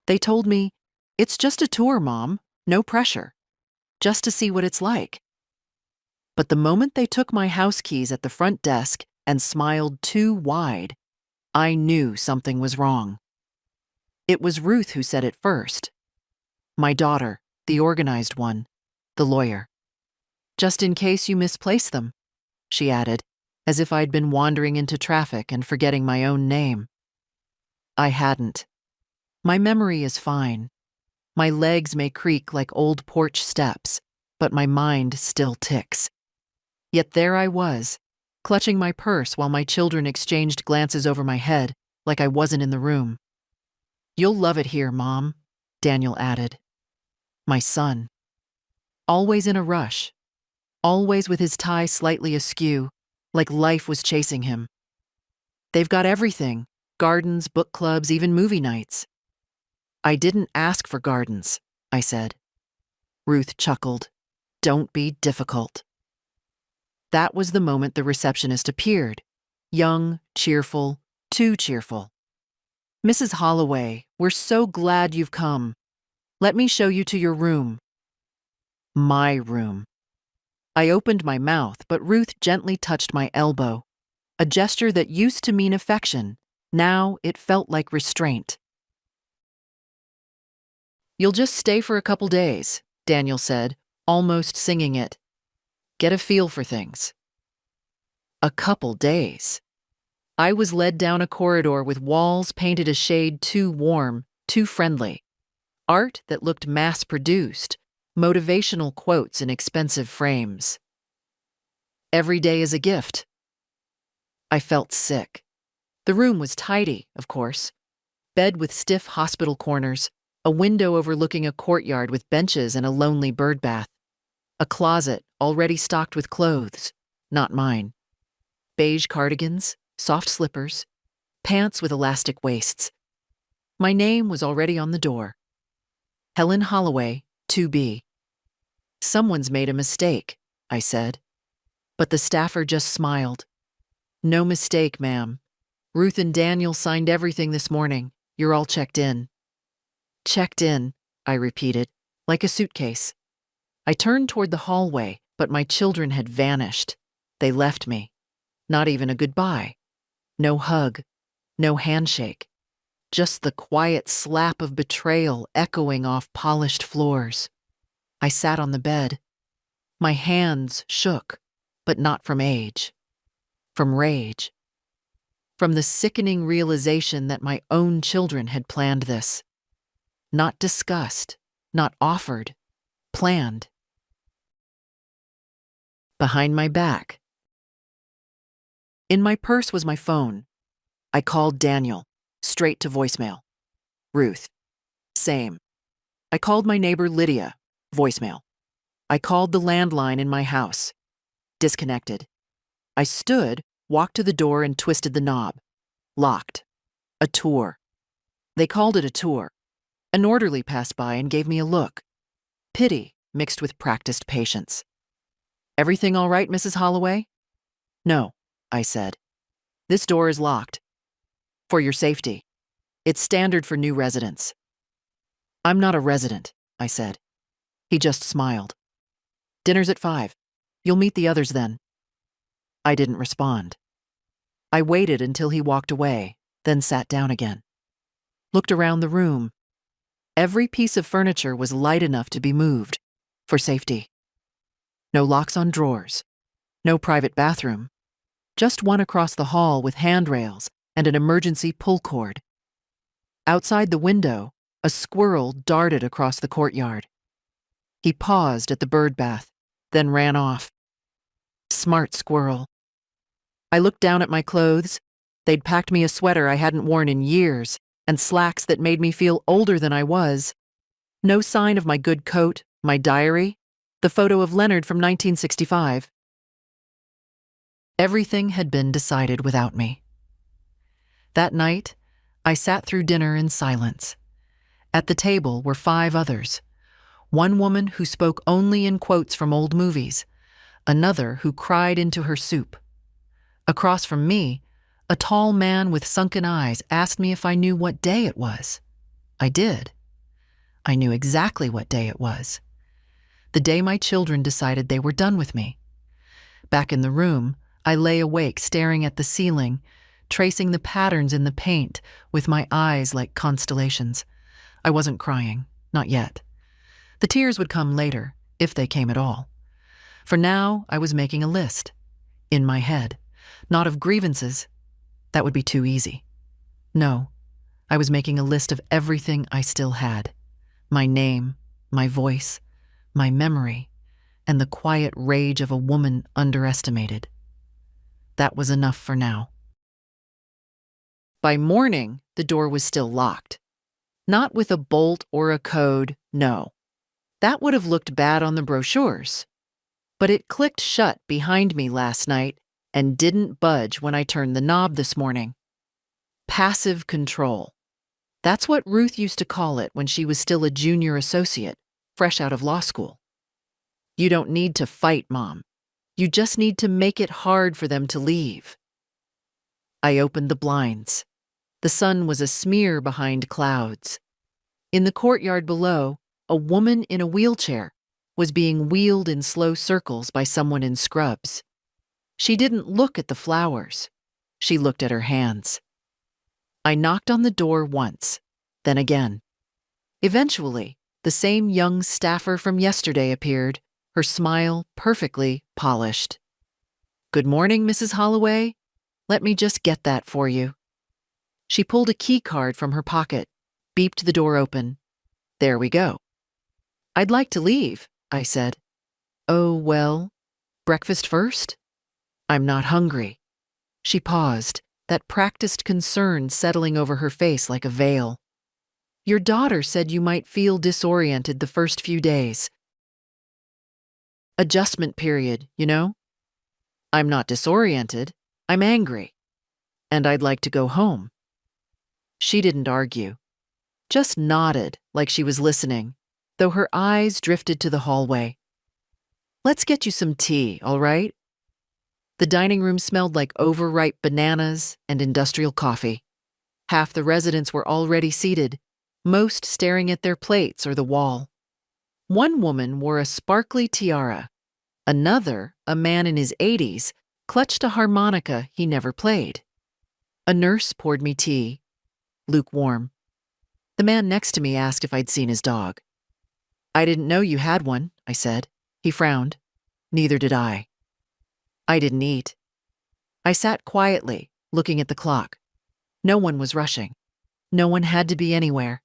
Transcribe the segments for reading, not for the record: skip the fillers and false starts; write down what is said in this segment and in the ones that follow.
They told me, "It's just a tour, Mom. No pressure. Just to see what it's like." But the moment they took my house keys at the front desk and smiled too wide, I knew something was wrong. It was Ruth who said it first. My daughter, the organized one, the lawyer. "Just in case you misplace them," she added, as if I'd been wandering into traffic and forgetting my own name. I hadn't. My memory is fine. My legs may creak like old porch steps, but my mind still ticks. Yet there I was, clutching my purse while my children exchanged glances over my head like I wasn't in the room. "You'll love it here, Mom," Daniel added. My son. Always in a rush. Always with his tie slightly askew, like life was chasing him. "They've got everything. Gardens, book clubs, even movie nights." "I didn't ask for gardens," I said. Ruth chuckled. "Don't be difficult." That was the moment the receptionist appeared. Young, cheerful, too cheerful. "Mrs. Holloway, we're so glad you've come. Let me show you to your room." My room. I opened my mouth, but Ruth gently touched my elbow. A gesture that used to mean affection. Now it felt like restraint. "You'll just stay for a couple days," Daniel said, almost singing it. "Get a feel for things." A couple days. I was led down a corridor with walls painted a shade too warm, too friendly. Art that looked mass-produced, motivational quotes in expensive frames. Every day is a gift. I felt sick. The room was tidy, of course. Bed with stiff hospital corners, a window overlooking a courtyard with benches and a lonely bird bath. A closet already stocked with clothes, not mine. Beige cardigans, soft slippers, pants with elastic waists. My name was already on the door. Helen Holloway, 2B. "Someone's made a mistake," I said. But the staffer just smiled. "No mistake, ma'am. Ruth and Daniel signed everything this morning. You're all checked in." "Checked in," I repeated, like a suitcase. I turned toward the hallway, but my children had vanished. They left me. Not even a goodbye. No hug. No handshake. Just the quiet slap of betrayal echoing off polished floors. I sat on the bed. My hands shook, but not from age. From rage. From the sickening realization that my own children had planned this. Not discussed, not offered, planned. Behind my back. In my purse was my phone. I called Daniel, straight to voicemail. Ruth. Same. I called my neighbor Lydia, voicemail. I called the landline in my house. Disconnected. I stood, walked to the door and twisted the knob. Locked. A tour. They called it a tour. An orderly passed by and gave me a look. Pity mixed with practiced patience. "Everything all right, Mrs. Holloway?" "No," I said. "This door is locked. For your safety. It's standard for new residents." "I'm not a resident," I said. He just smiled. "Dinner's at 5. You'll meet the others then." I didn't respond. I waited until he walked away, then sat down again. Looked around the room. Every piece of furniture was light enough to be moved, for safety. No locks on drawers. No private bathroom. Just one across the hall with handrails and an emergency pull cord. Outside the window, a squirrel darted across the courtyard. He paused at the bird bath, then ran off. Smart squirrel. I looked down at my clothes. They'd packed me a sweater I hadn't worn in years, and slacks that made me feel older than I was. No sign of my good coat, my diary, the photo of Leonard from 1965. Everything had been decided without me. That night, I sat through dinner in silence. At the table were 5 others. One woman who spoke only in quotes from old movies, another who cried into her soup. Across from me, a tall man with sunken eyes asked me if I knew what day it was. I did. I knew exactly what day it was. The day my children decided they were done with me. Back in the room, I lay awake staring at the ceiling, tracing the patterns in the paint with my eyes like constellations. I wasn't crying, not yet. The tears would come later, if they came at all. For now, I was making a list. In my head. Not of grievances. That would be too easy. No, I was making a list of everything I still had. My name, my voice, my memory, and the quiet rage of a woman underestimated. That was enough for now. By morning, the door was still locked. Not with a bolt or a code, no. That would have looked bad on the brochures. But it clicked shut behind me last night and didn't budge when I turned the knob this morning. Passive control. That's what Ruth used to call it when she was still a junior associate, fresh out of law school. You don't need to fight, Mom. You just need to make it hard for them to leave. I opened the blinds. The sun was a smear behind clouds. In the courtyard below, a woman in a wheelchair was being wheeled in slow circles by someone in scrubs. She didn't look at the flowers. She looked at her hands. I knocked on the door once, then again. Eventually, the same young staffer from yesterday appeared, her smile perfectly polished. "Good morning, Mrs. Holloway. Let me just get that for you." She pulled a key card from her pocket, beeped the door open. There we go. "I'd like to leave," I said. "Oh, well, breakfast first?" "I'm not hungry." She paused, that practiced concern settling over her face like a veil. "Your daughter said you might feel disoriented the first few days. Adjustment period, you know?" "I'm not disoriented. I'm angry. And I'd like to go home." She didn't argue, just nodded like she was listening, though her eyes drifted to the hallway. "Let's get you some tea, all right?" The dining room smelled like overripe bananas and industrial coffee. Half the residents were already seated, most staring at their plates or the wall. One woman wore a sparkly tiara. Another, a man in his 80s, clutched a harmonica he never played. A nurse poured me tea, lukewarm. The man next to me asked if I'd seen his dog. "I didn't know you had one," I said. He frowned. Neither did I. I didn't eat. I sat quietly, looking at the clock. No one was rushing. No one had to be anywhere.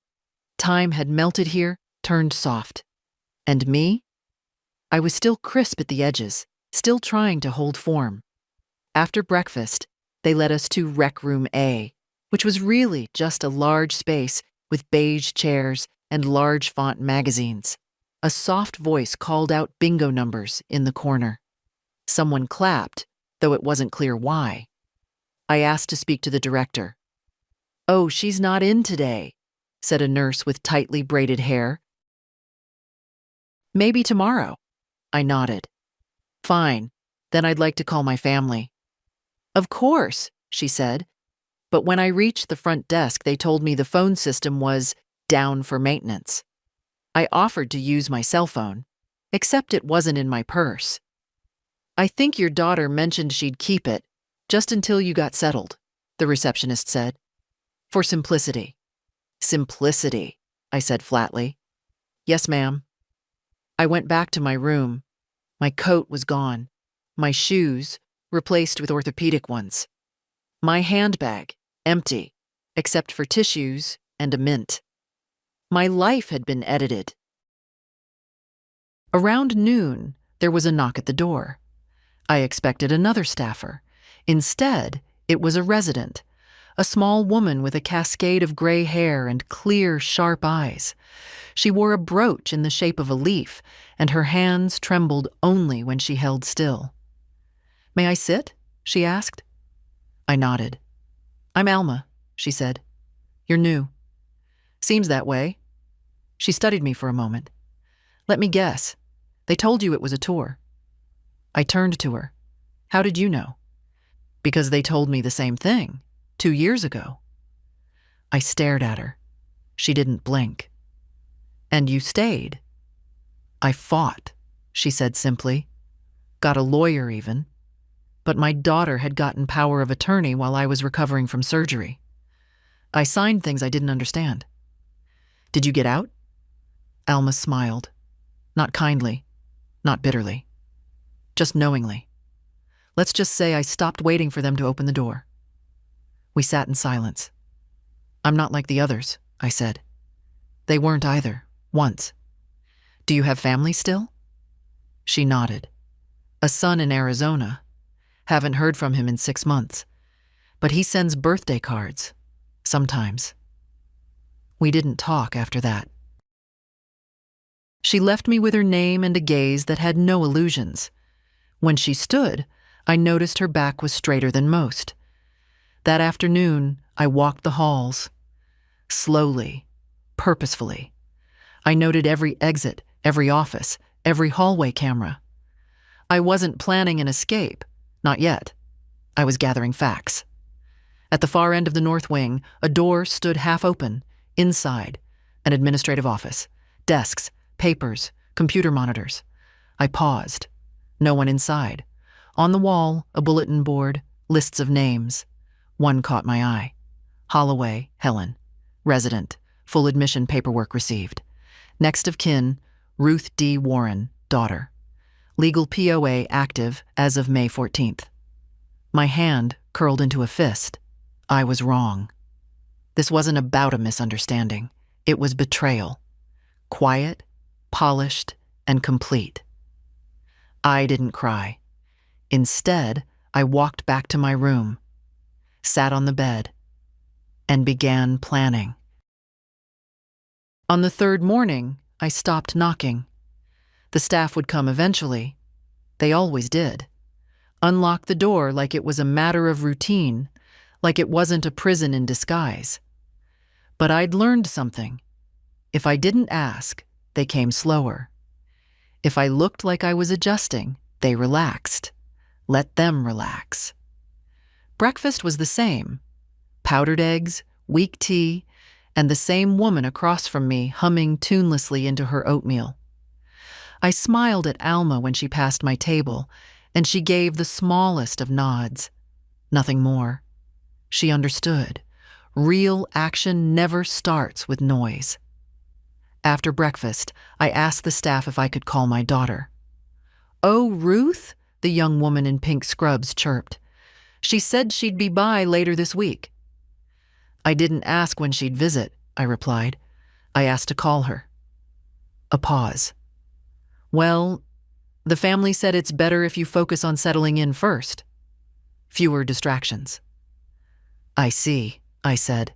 Time had melted here, turned soft. And me? I was still crisp at the edges, still trying to hold form. After breakfast, they led us to Rec Room A, which was really just a large space with beige chairs and large font magazines. A soft voice called out bingo numbers in the corner. Someone clapped, though it wasn't clear why. I asked to speak to the director. "Oh, she's not in today," said a nurse with tightly braided hair. "Maybe tomorrow." I nodded. "Fine, then I'd like to call my family." "Of course," she said. But when I reached the front desk, they told me the phone system was down for maintenance. I offered to use my cell phone, except it wasn't in my purse. "I think your daughter mentioned she'd keep it, just until you got settled," the receptionist said. "For simplicity." "Simplicity," I said flatly. "Yes, ma'am." I went back to my room. My coat was gone. My shoes, replaced with orthopedic ones. My handbag, empty, except for tissues and a mint. My life had been edited. Around noon, there was a knock at the door. I expected another staffer. Instead, it was a resident, a small woman with a cascade of gray hair and clear, sharp eyes. She wore a brooch in the shape of a leaf, and her hands trembled only when she held still. "May I sit?" she asked. I nodded. "I'm Alma," she said. "You're new." "Seems that way." She studied me for a moment. "Let me guess. They told you it was a tour." I turned to her. "How did you know?" "Because they told me the same thing, 2 years ago." I stared at her. She didn't blink. And you stayed. I fought, she said simply. Got a lawyer even. But my daughter had gotten power of attorney while I was recovering from surgery. I signed things I didn't understand. Did you get out? Alma smiled. Not kindly, not bitterly. Just knowingly. Let's just say I stopped waiting for them to open the door. We sat in silence. I'm not like the others, I said. They weren't either, once. Do you have family still? She nodded. A son in Arizona. Haven't heard from him in 6 months. But he sends birthday cards. Sometimes. We didn't talk after that. She left me with her name and a gaze that had no illusions. When she stood, I noticed her back was straighter than most. That afternoon, I walked the halls. Slowly, purposefully. I noted every exit, every office, every hallway camera. I wasn't planning an escape. Not yet. I was gathering facts. At the far end of the north wing, a door stood half open. Inside, an administrative office. Desks, papers, computer monitors. I paused. No one inside. On the wall, a bulletin board, lists of names. One caught my eye. Holloway, Helen. Resident. Full admission paperwork received. Next of kin, Ruth D. Warren, daughter. Legal POA active as of May 14th. My hand curled into a fist. I was wrong. This wasn't about a misunderstanding. It was betrayal. Quiet, polished, and complete. I didn't cry. Instead, I walked back to my room, sat on the bed, and began planning. On the third morning, I stopped knocking. The staff would come eventually. They always did. Unlock the door like it was a matter of routine, like it wasn't a prison in disguise. But I'd learned something. If I didn't ask, they came slower. If I looked like I was adjusting, they relaxed. Let them relax. Breakfast was the same. Powdered eggs, weak tea, and the same woman across from me humming tunelessly into her oatmeal. I smiled at Alma when she passed my table, and she gave the smallest of nods. Nothing more. She understood. Real action never starts with noise. After breakfast, I asked the staff if I could call my daughter. "Oh, Ruth," the young woman in pink scrubs chirped. "She said she'd be by later this week." "I didn't ask when she'd visit," I replied. "I asked to call her." A pause. "Well, the family said it's better if you focus on settling in first. Fewer distractions." "I see," I said,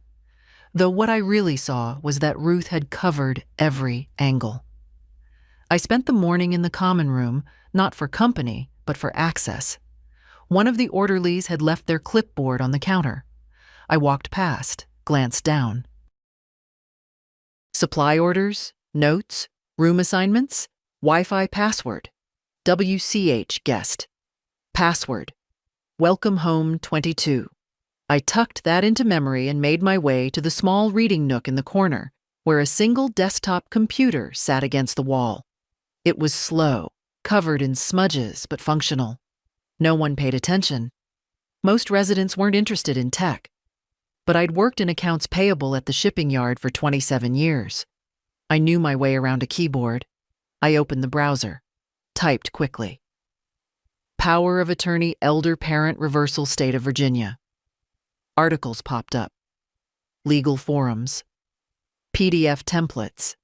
though what I really saw was that Ruth had covered every angle. I spent the morning in the common room, not for company, but for access. One of the orderlies had left their clipboard on the counter. I walked past, glanced down. Supply orders, notes, room assignments, Wi-Fi password, WCH guest, password, welcome home 22. I tucked that into memory and made my way to the small reading nook in the corner, where a single desktop computer sat against the wall. It was slow, covered in smudges, but functional. No one paid attention. Most residents weren't interested in tech. But I'd worked in accounts payable at the shipping yard for 27 years. I knew my way around a keyboard. I opened the browser, typed quickly. Power of attorney elder parent reversal state of Virginia. Articles popped up. Legal forums. PDF templates.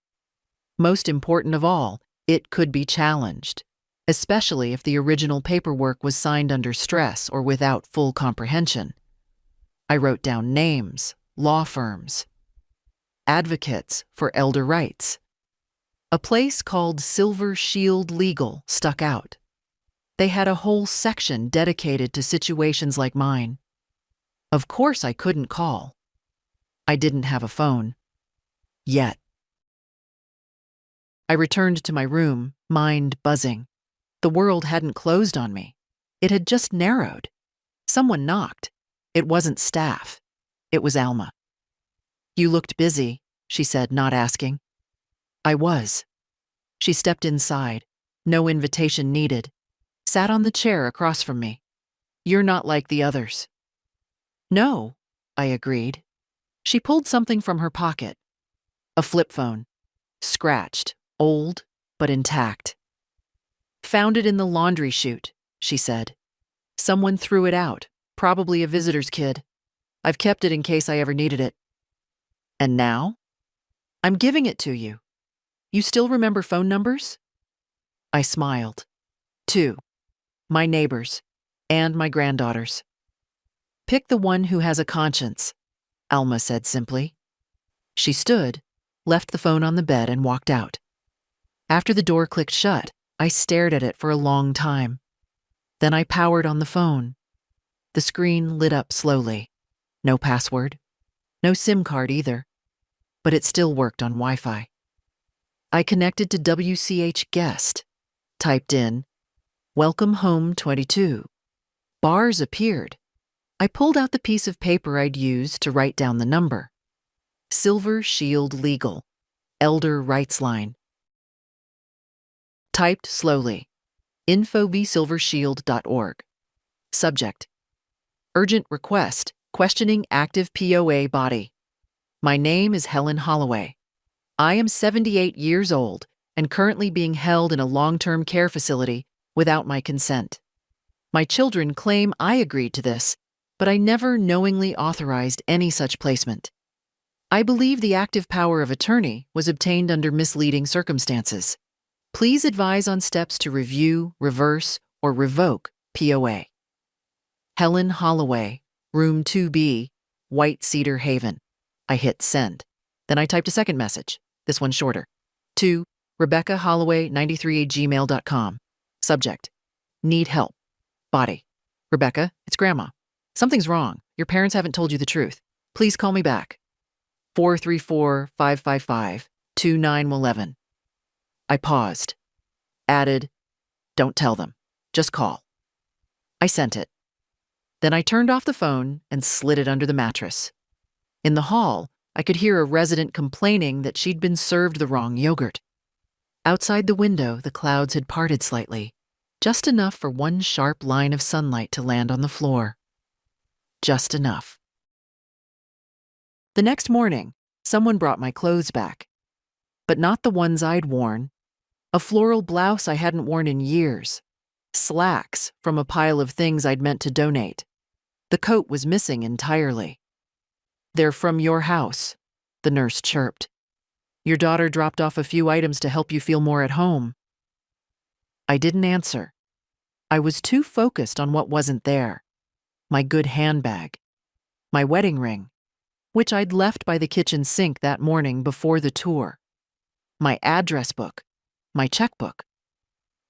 Most important of all, it could be challenged, especially if the original paperwork was signed under stress or without full comprehension. I wrote down names, law firms, advocates for elder rights. A place called Silver Shield Legal stuck out. They had a whole section dedicated to situations like mine. Of course I couldn't call. I didn't have a phone. Yet. I returned to my room, mind buzzing. The world hadn't closed on me. It had just narrowed. Someone knocked. It wasn't staff. It was Alma. "You looked busy," she said, not asking. I was. She stepped inside, no invitation needed, sat on the chair across from me. You're not like the others. No, I agreed. She pulled something from her pocket. A flip phone. Scratched, old, but intact. Found it in the laundry chute, she said. Someone threw it out, probably a visitor's kid. I've kept it in case I ever needed it. And now? I'm giving it to you. You still remember phone numbers? I smiled. 2. My neighbors, and my granddaughter's. Pick the one who has a conscience, Alma said simply. She stood, left the phone on the bed, and walked out. After the door clicked shut, I stared at it for a long time. Then I powered on the phone. The screen lit up slowly. No password. No SIM card either. But it still worked on Wi-Fi. I connected to WCH Guest. Typed in, Welcome Home 22. Bars appeared. I pulled out the piece of paper I'd used to write down the number. Silver Shield Legal. Elder Rights Line. Typed slowly. info@silvershield.org. Subject. Urgent request, questioning active POA body. My name is Helen Holloway. I am 78 years old and currently being held in a long-term care facility without my consent. My children claim I agreed to this, but I never knowingly authorized any such placement. I believe the active power of attorney was obtained under misleading circumstances. Please advise on steps to review, reverse, or revoke POA. Helen Holloway, Room 2B, White Cedar Haven. I hit send. Then I typed a second message, this one shorter. To RebeccaHolloway93@gmail.com. Subject. Need help. Body. Rebecca, it's Grandma. Something's wrong. Your parents haven't told you the truth. Please call me back. 434-555-2911. I paused. Added, don't tell them. Just call. I sent it. Then I turned off the phone and slid it under the mattress. In the hall, I could hear a resident complaining that she'd been served the wrong yogurt. Outside the window, the clouds had parted slightly, just enough for one sharp line of sunlight to land on the floor. Just enough. The next morning, someone brought my clothes back. But not the ones I'd worn. A floral blouse I hadn't worn in years. Slacks from a pile of things I'd meant to donate. The coat was missing entirely. They're from your house, the nurse chirped. Your daughter dropped off a few items to help you feel more at home. I didn't answer. I was too focused on what wasn't there. My good handbag. My wedding ring, which I'd left by the kitchen sink that morning before the tour. My address book. My checkbook.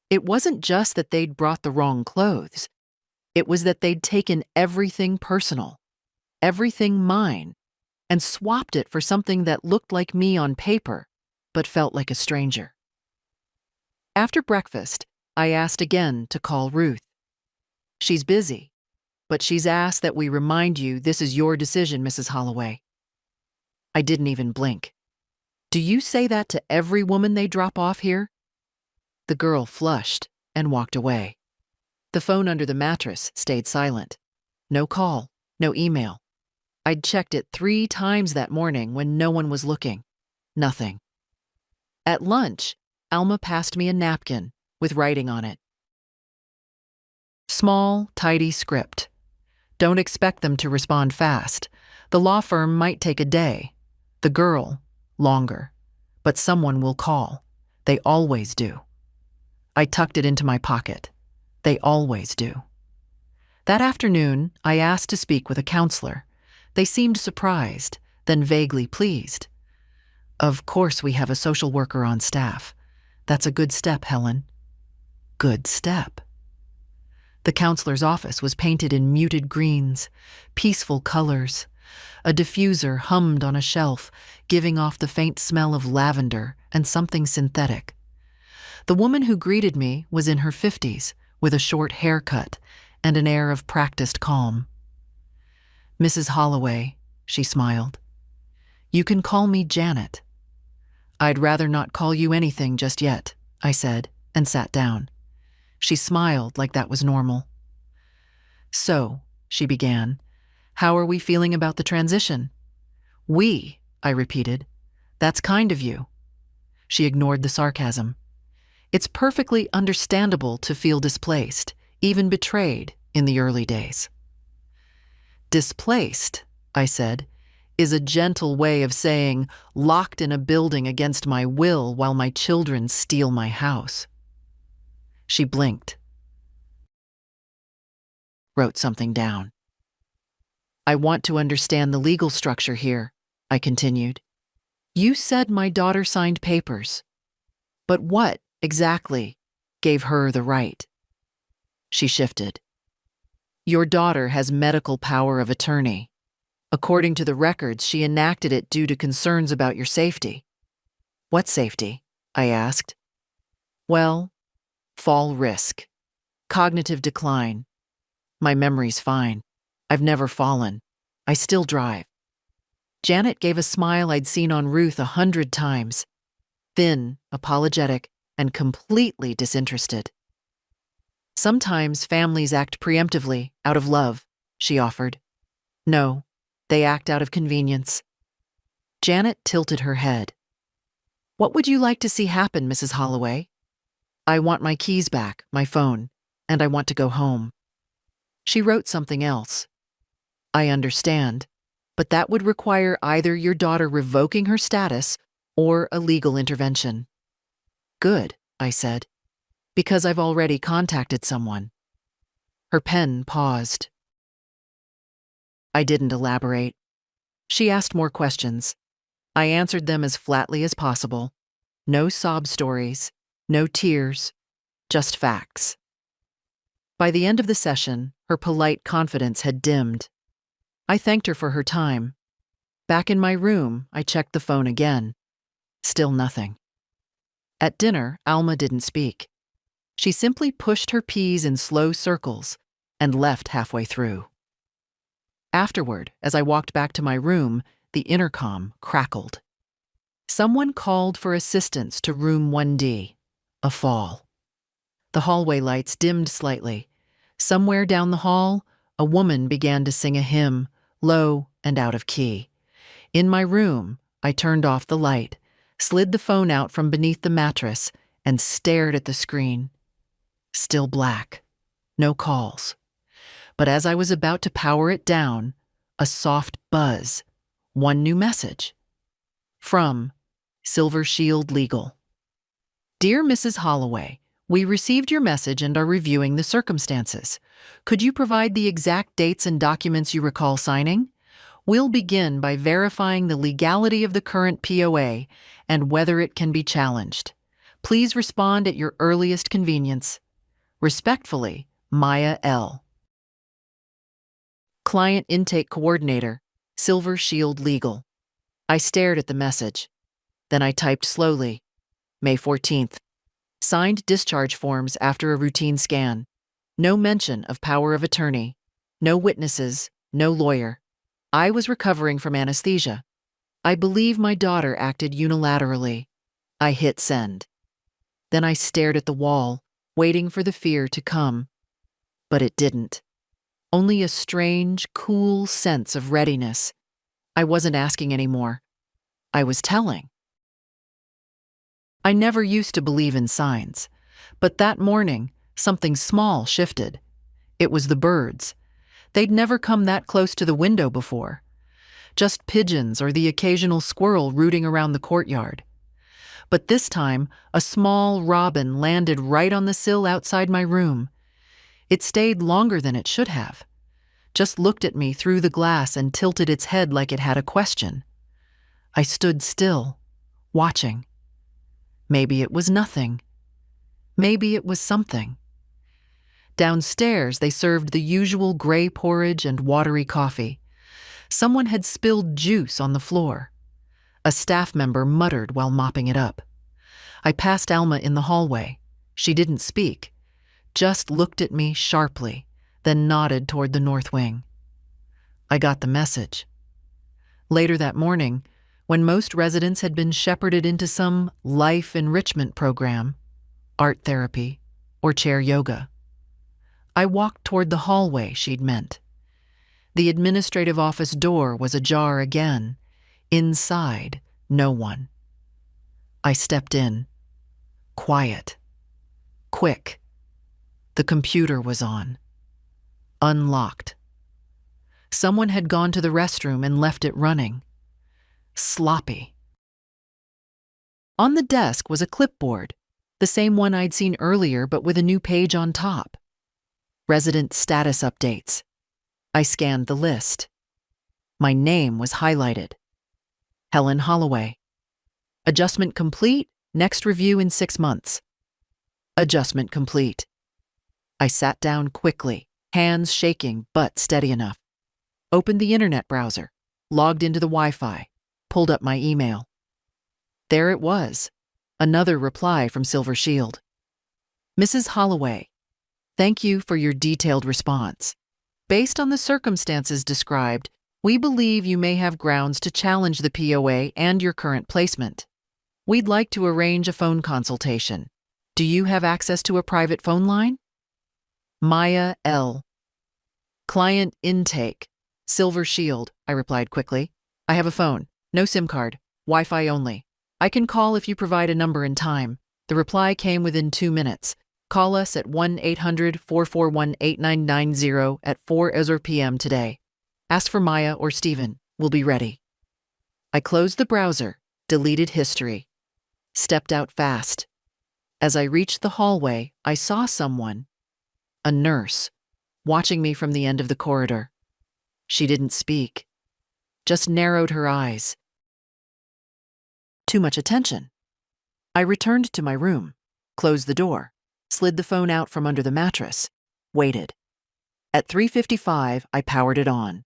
It wasn't just that they'd brought the wrong clothes. It was that they'd taken everything personal, everything mine, and swapped it for something that looked like me on paper, but felt like a stranger. After breakfast, I asked again to call Ruth. She's busy, but she's asked that we remind you this is your decision, Mrs. Holloway. I didn't even blink. Do you say that to every woman they drop off here? The girl flushed and walked away. The phone under the mattress stayed silent. No call, no email. I'd checked it 3 times that morning when no one was looking. Nothing. At lunch, Alma passed me a napkin with writing on it. Small, tidy script. Don't expect them to respond fast. The law firm might take a day. The girl, longer. But someone will call. They always do. I tucked it into my pocket. They always do. That afternoon, I asked to speak with a counselor. They seemed surprised, then vaguely pleased. Of course we have a social worker on staff. That's a good step, Helen. Good step. The counselor's office was painted in muted greens, peaceful colors. A diffuser hummed on a shelf, giving off the faint smell of lavender and something synthetic. The woman who greeted me was in her 50s, with a short haircut and an air of practiced calm. Mrs. Holloway, she smiled. You can call me Janet. I'd rather not call you anything just yet, I said, and sat down. She smiled like that was normal. So, she began, how are we feeling about the transition? We, I repeated. That's kind of you. She ignored the sarcasm. It's perfectly understandable to feel displaced, even betrayed, in the early days. Displaced, I said, is a gentle way of saying locked in a building against my will while my children steal my house. She blinked. Wrote something down. I want to understand the legal structure here, I continued. You said my daughter signed papers. But what, exactly, gave her the right? She shifted. Your daughter has medical power of attorney. According to the records, she enacted it due to concerns about your safety. What safety? I asked. Well, fall risk, cognitive decline. My memory's fine. I've never fallen. I still drive. Janet gave a smile I'd seen on Ruth 100 times. Thin, apologetic, and completely disinterested. Sometimes families act preemptively, out of love, she offered. No, they act out of convenience. Janet tilted her head. What would you like to see happen, Mrs. Holloway? I want my keys back, my phone, and I want to go home. She wrote something else. I understand, but that would require either your daughter revoking her status or a legal intervention. Good, I said, because I've already contacted someone. Her pen paused. I didn't elaborate. She asked more questions. I answered them as flatly as possible. No sob stories, no tears, just facts. By the end of the session, her polite confidence had dimmed. I thanked her for her time. Back in my room, I checked the phone again. Still nothing. At dinner, Alma didn't speak. She simply pushed her peas in slow circles and left halfway through. Afterward, as I walked back to my room, the intercom crackled. Someone called for assistance to room 1D. A fall. The hallway lights dimmed slightly. Somewhere down the hall, a woman began to sing a hymn, low and out of key. In my room, I turned off the light, slid the phone out from beneath the mattress, and stared at the screen. Still black. No calls. But as I was about to power it down, a soft buzz. One new message. From Silver Shield Legal. Dear Mrs. Holloway, we received your message and are reviewing the circumstances. Could you provide the exact dates and documents you recall signing? We'll begin by verifying the legality of the current POA and whether it can be challenged. Please respond at your earliest convenience. Respectfully, Maya L. Client Intake Coordinator, Silver Shield Legal. I stared at the message. Then I typed slowly. May 14th. Signed discharge forms after a routine scan. No mention of power of attorney. No witnesses, no lawyer. I was recovering from anesthesia. I believe my daughter acted unilaterally. I hit send. Then I stared at the wall, waiting for the fear to come. But it didn't. Only a strange, cool sense of readiness. I wasn't asking anymore. I was telling. I never used to believe in signs, but that morning, something small shifted. It was the birds. They'd never come that close to the window before. Just pigeons or the occasional squirrel rooting around the courtyard. But this time, a small robin landed right on the sill outside my room. It stayed longer than it should have. Just looked at me through the glass and tilted its head like it had a question. I stood still, watching. Maybe it was nothing. Maybe it was something. Downstairs, they served the usual gray porridge and watery coffee. Someone had spilled juice on the floor. A staff member muttered while mopping it up. I passed Alma in the hallway. She didn't speak, just looked at me sharply, then nodded toward the north wing. I got the message. Later that morning, when most residents had been shepherded into some life enrichment program, art therapy, or chair yoga. I walked toward the hallway she'd meant. The administrative office door was ajar again. Inside, no one. I stepped in. Quiet. Quick. The computer was on. Unlocked. Someone had gone to the restroom and left it running. Sloppy. On the desk was a clipboard, the same one I'd seen earlier but with a new page on top. Resident status updates. I scanned the list. My name was highlighted. Helen Holloway. Adjustment complete, next review in 6 months. Adjustment complete. I sat down quickly, hands shaking but steady enough. Opened the internet browser, logged into the Wi-Fi, pulled up my email. There it was, another reply from Silver Shield. Mrs. Holloway, thank you for your detailed response. Based on the circumstances described, we believe you may have grounds to challenge the POA and your current placement. We'd like to arrange a phone consultation. Do you have access to a private phone line? Maya L. Client intake. Silver Shield, I replied quickly. I have a phone, no SIM card, Wi-Fi only. I can call if you provide a number and time. The reply came within 2 minutes. Call us at 1-800-441-8990 at 4 p.m. today. Ask for Maya or Stephen. We'll be ready. I closed the browser, deleted history, stepped out fast. As I reached the hallway, I saw someone, a nurse, watching me from the end of the corridor. She didn't speak, just narrowed her eyes. Too much attention. I returned to my room, closed the door, slid the phone out from under the mattress, waited. At 3:55, I powered it on,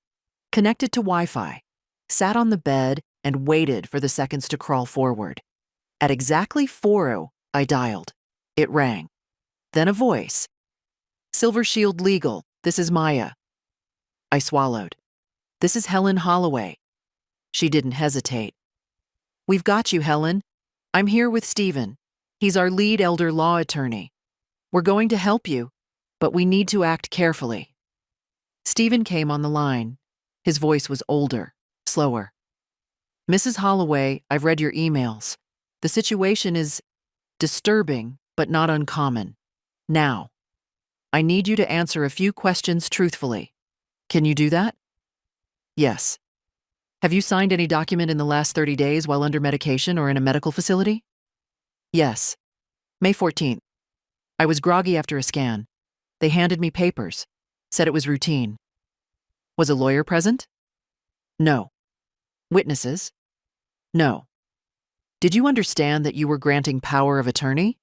connected to Wi-Fi, sat on the bed and waited for the seconds to crawl forward. At exactly 4:00, I dialed. It rang. Then a voice. Silver Shield Legal, this is Maya. I swallowed. This is Helen Holloway. She didn't hesitate. We've got you, Helen. I'm here with Stephen. He's our lead elder law attorney. We're going to help you, but we need to act carefully. Stephen came on the line. His voice was older, slower. Mrs. Holloway, I've read your emails. The situation is disturbing, but not uncommon. Now, I need you to answer a few questions truthfully. Can you do that? Yes. Have you signed any document in the last 30 days while under medication or in a medical facility? Yes. May 14th. I was groggy after a scan. They handed me papers, said it was routine. Was a lawyer present? No. Witnesses? No. Did you understand that you were granting power of attorney?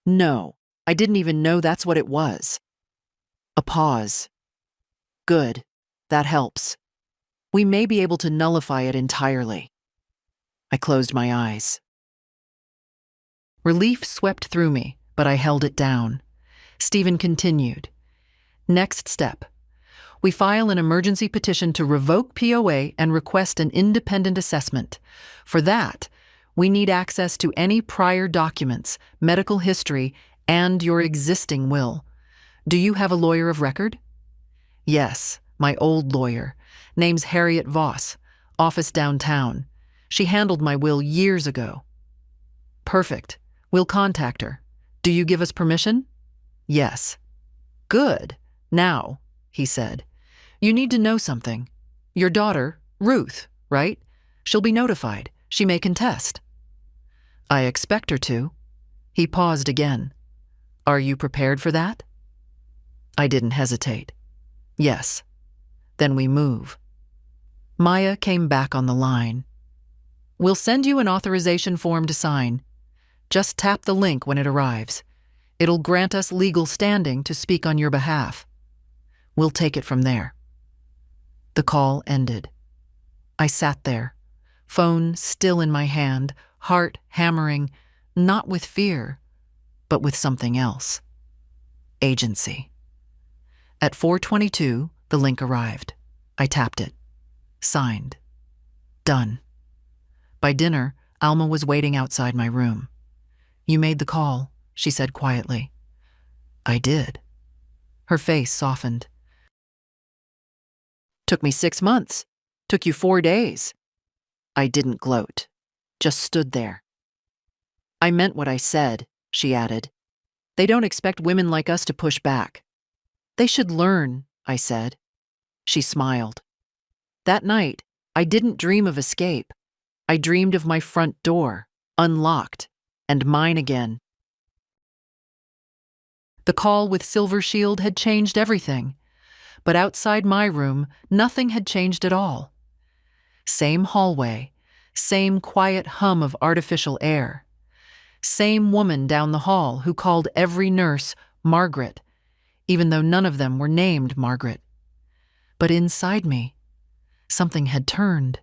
No. I didn't even know that's what it was. A pause. Good. That helps. We may be able to nullify it entirely. I closed my eyes. Relief swept through me, but I held it down. Stephen continued. Next step. We file an emergency petition to revoke POA and request an independent assessment. For that, we need access to any prior documents, medical history, and your existing will. Do you have a lawyer of record? Yes, my old lawyer. Name's Harriet Voss, office downtown. She handled my will years ago. Perfect. We'll contact her. Do you give us permission? Yes. Good. Now, he said, you need to know something. Your daughter, Ruth, right? She'll be notified. She may contest. I expect her to. He paused again. Are you prepared for that? I didn't hesitate. Yes. Then we move. Maya came back on the line. We'll send you an authorization form to sign. Just tap the link when it arrives. It'll grant us legal standing to speak on your behalf. We'll take it from there. The call ended. I sat there, phone still in my hand, heart hammering, not with fear, but with something else. Agency. At 4:22, the link arrived. I tapped it. Signed. Done. By dinner, Alma was waiting outside my room. "You made the call," she said quietly. "I did." Her face softened. "Took me 6 months. Took you 4 days." I didn't gloat, just stood there. "I meant what I said," she added. "They don't expect women like us to push back." "They should learn," I said. She smiled. That night, I didn't dream of escape. I dreamed of my front door, unlocked, and mine again. The call with Silver Shield had changed everything, but outside my room, nothing had changed at all. Same hallway, same quiet hum of artificial air. Same woman down the hall who called every nurse Margaret, even though none of them were named Margaret. But inside me, something had turned.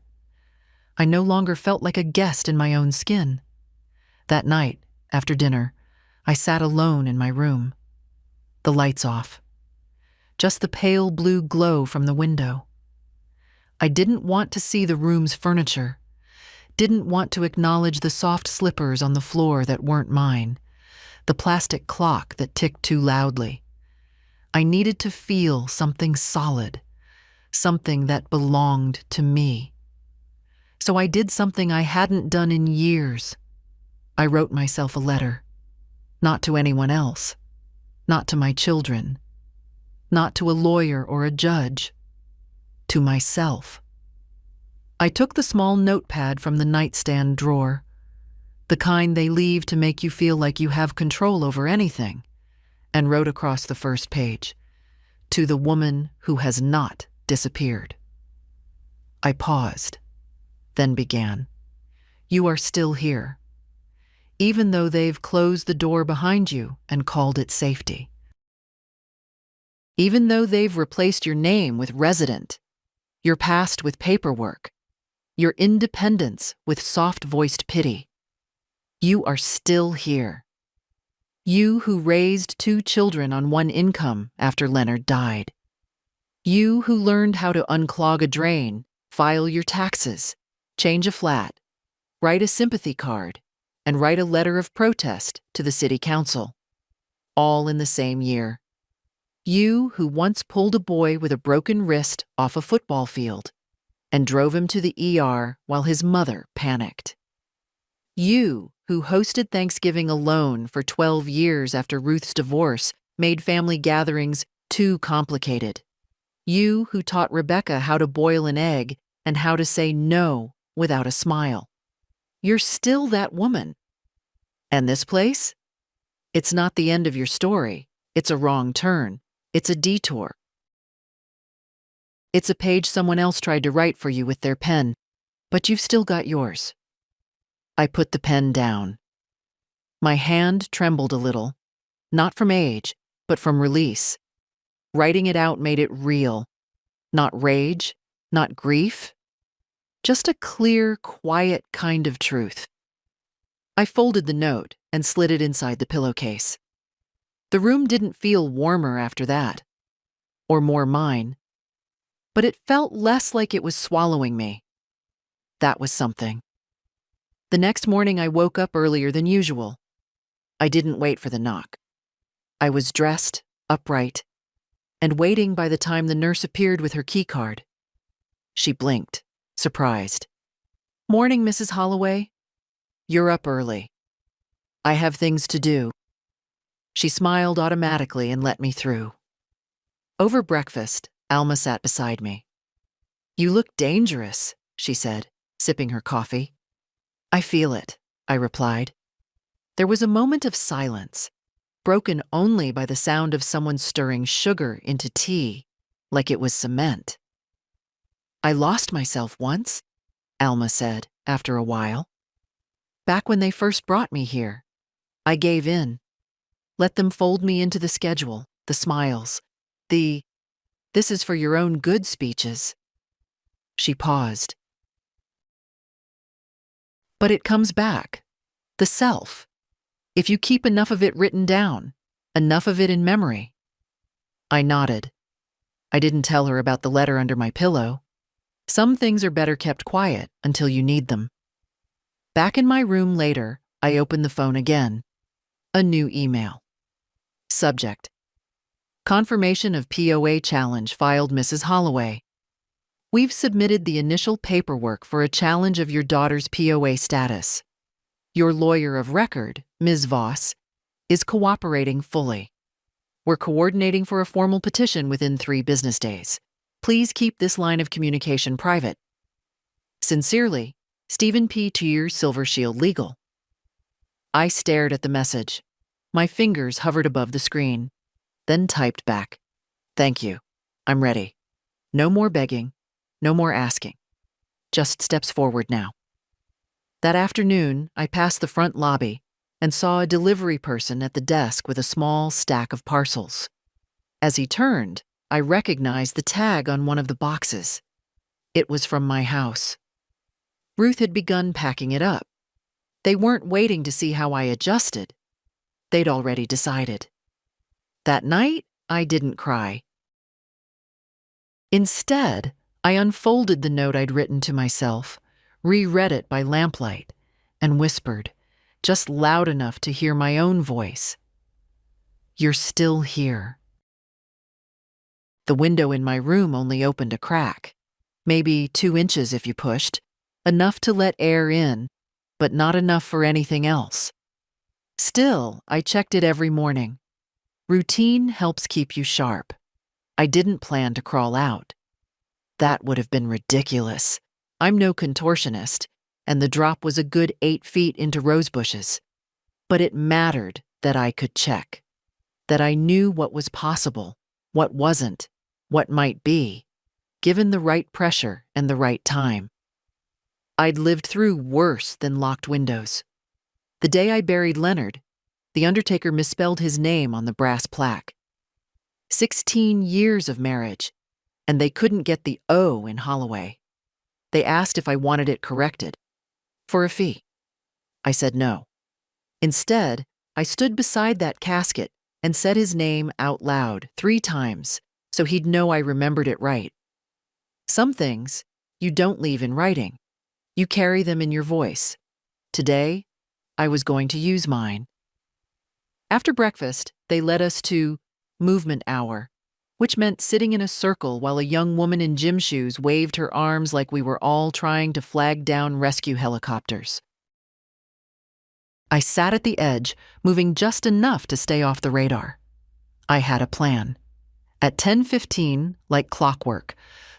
I no longer felt like a guest in my own skin. That night, after dinner, I sat alone in my room. The lights off. Just the pale blue glow from the window. I didn't want to see the room's furniture. Didn't want to acknowledge the soft slippers on the floor that weren't mine. The plastic clock that ticked too loudly. I needed to feel something solid. Something that belonged to me. So I did something I hadn't done in years. I wrote myself a letter. Not to anyone else. Not to my children. Not to a lawyer or a judge. To myself. I took the small notepad from the nightstand drawer, the kind they leave to make you feel like you have control over anything, and wrote across the first page, "To the woman who has not disappeared." I paused, then began. "You are still here, even though they've closed the door behind you and called it safety. Even though they've replaced your name with resident, your past with paperwork, your independence with soft-voiced pity. You are still here. You who raised 2 children on 1 income after Leonard died. You who learned how to unclog a drain, file your taxes, change a flat, write a sympathy card, and write a letter of protest to the city council. All in the same year. You who once pulled a boy with a broken wrist off a football field and drove him to the ER while his mother panicked. You who hosted Thanksgiving alone for 12 years after Ruth's divorce made family gatherings too complicated. You who taught Rebecca how to boil an egg and how to say no without a smile. You're still that woman. And this place? It's not the end of your story. It's a wrong turn. It's a detour. It's a page someone else tried to write for you with their pen, but you've still got yours. I put the pen down. My hand trembled a little, not from age, but from release. Writing it out made it real. Not rage, not grief. Just a clear, quiet kind of truth. I folded the note and slid it inside the pillowcase. The room didn't feel warmer after that, or more mine, but it felt less like it was swallowing me. That was something. The next morning I woke up earlier than usual. I didn't wait for the knock. I was dressed, upright, and waiting by the time the nurse appeared with her keycard. She blinked, surprised. "Morning, Mrs. Holloway. You're up early. I have things to do." She smiled automatically and let me through. Over breakfast, Alma sat beside me. "You look dangerous," she said, sipping her coffee. "I feel it," I replied. There was a moment of silence, broken only by the sound of someone stirring sugar into tea, like it was cement. "I lost myself once," Alma said after a while. "Back when they first brought me here, I gave in. Let them fold me into the schedule, the smiles, the 'this is for your own good' speeches." She paused. "But it comes back. The self. If you keep enough of it written down, enough of it in memory." I nodded. I didn't tell her about the letter under my pillow. Some things are better kept quiet until you need them. Back in my room later, I opened the phone again. A new email. Subject: Confirmation of POA challenge filed Mrs. Holloway. We've submitted the initial paperwork for a challenge of your daughter's POA status. Your lawyer of record, Ms. Voss, is cooperating fully. We're coordinating for a formal petition within 3 business days. Please keep this line of communication private. Sincerely, Stephen P. Tier, Silver Shield Legal. I stared at the message. My fingers hovered above the screen, then typed back. Thank you. I'm ready. No more begging, no more asking. Just steps forward now. That afternoon, I passed the front lobby and saw a delivery person at the desk with a small stack of parcels. As he turned, I recognized the tag on one of the boxes. It was from my house. Ruth had begun packing it up. They weren't waiting to see how I adjusted. They'd already decided. That night, I didn't cry. Instead, I unfolded the note I'd written to myself, reread it by lamplight, and whispered, just loud enough to hear my own voice. You're still here. The window in my room only opened a crack, maybe 2 inches if you pushed, enough to let air in, but not enough for anything else. Still, I checked it every morning. Routine helps keep you sharp. I didn't plan to crawl out. That would have been ridiculous. I'm no contortionist, and the drop was a good 8 feet into rose bushes. But it mattered that I could check, that I knew what was possible, what wasn't, what might be, given the right pressure and the right time. I'd lived through worse than locked windows. The day I buried Leonard, the undertaker misspelled his name on the brass plaque. 16 years of marriage, and they couldn't get the O in Holloway. They asked if I wanted it corrected, for a fee. I said no. Instead, I stood beside that casket and said his name out loud 3 times, so he'd know I remembered it right. Some things you don't leave in writing. You carry them in your voice. Today, I was going to use mine. After breakfast, they led us to movement hour, which meant sitting in a circle while a young woman in gym shoes waved her arms like we were all trying to flag down rescue helicopters. I sat at the edge, moving just enough to stay off the radar. I had a plan. At 10:15, like clockwork,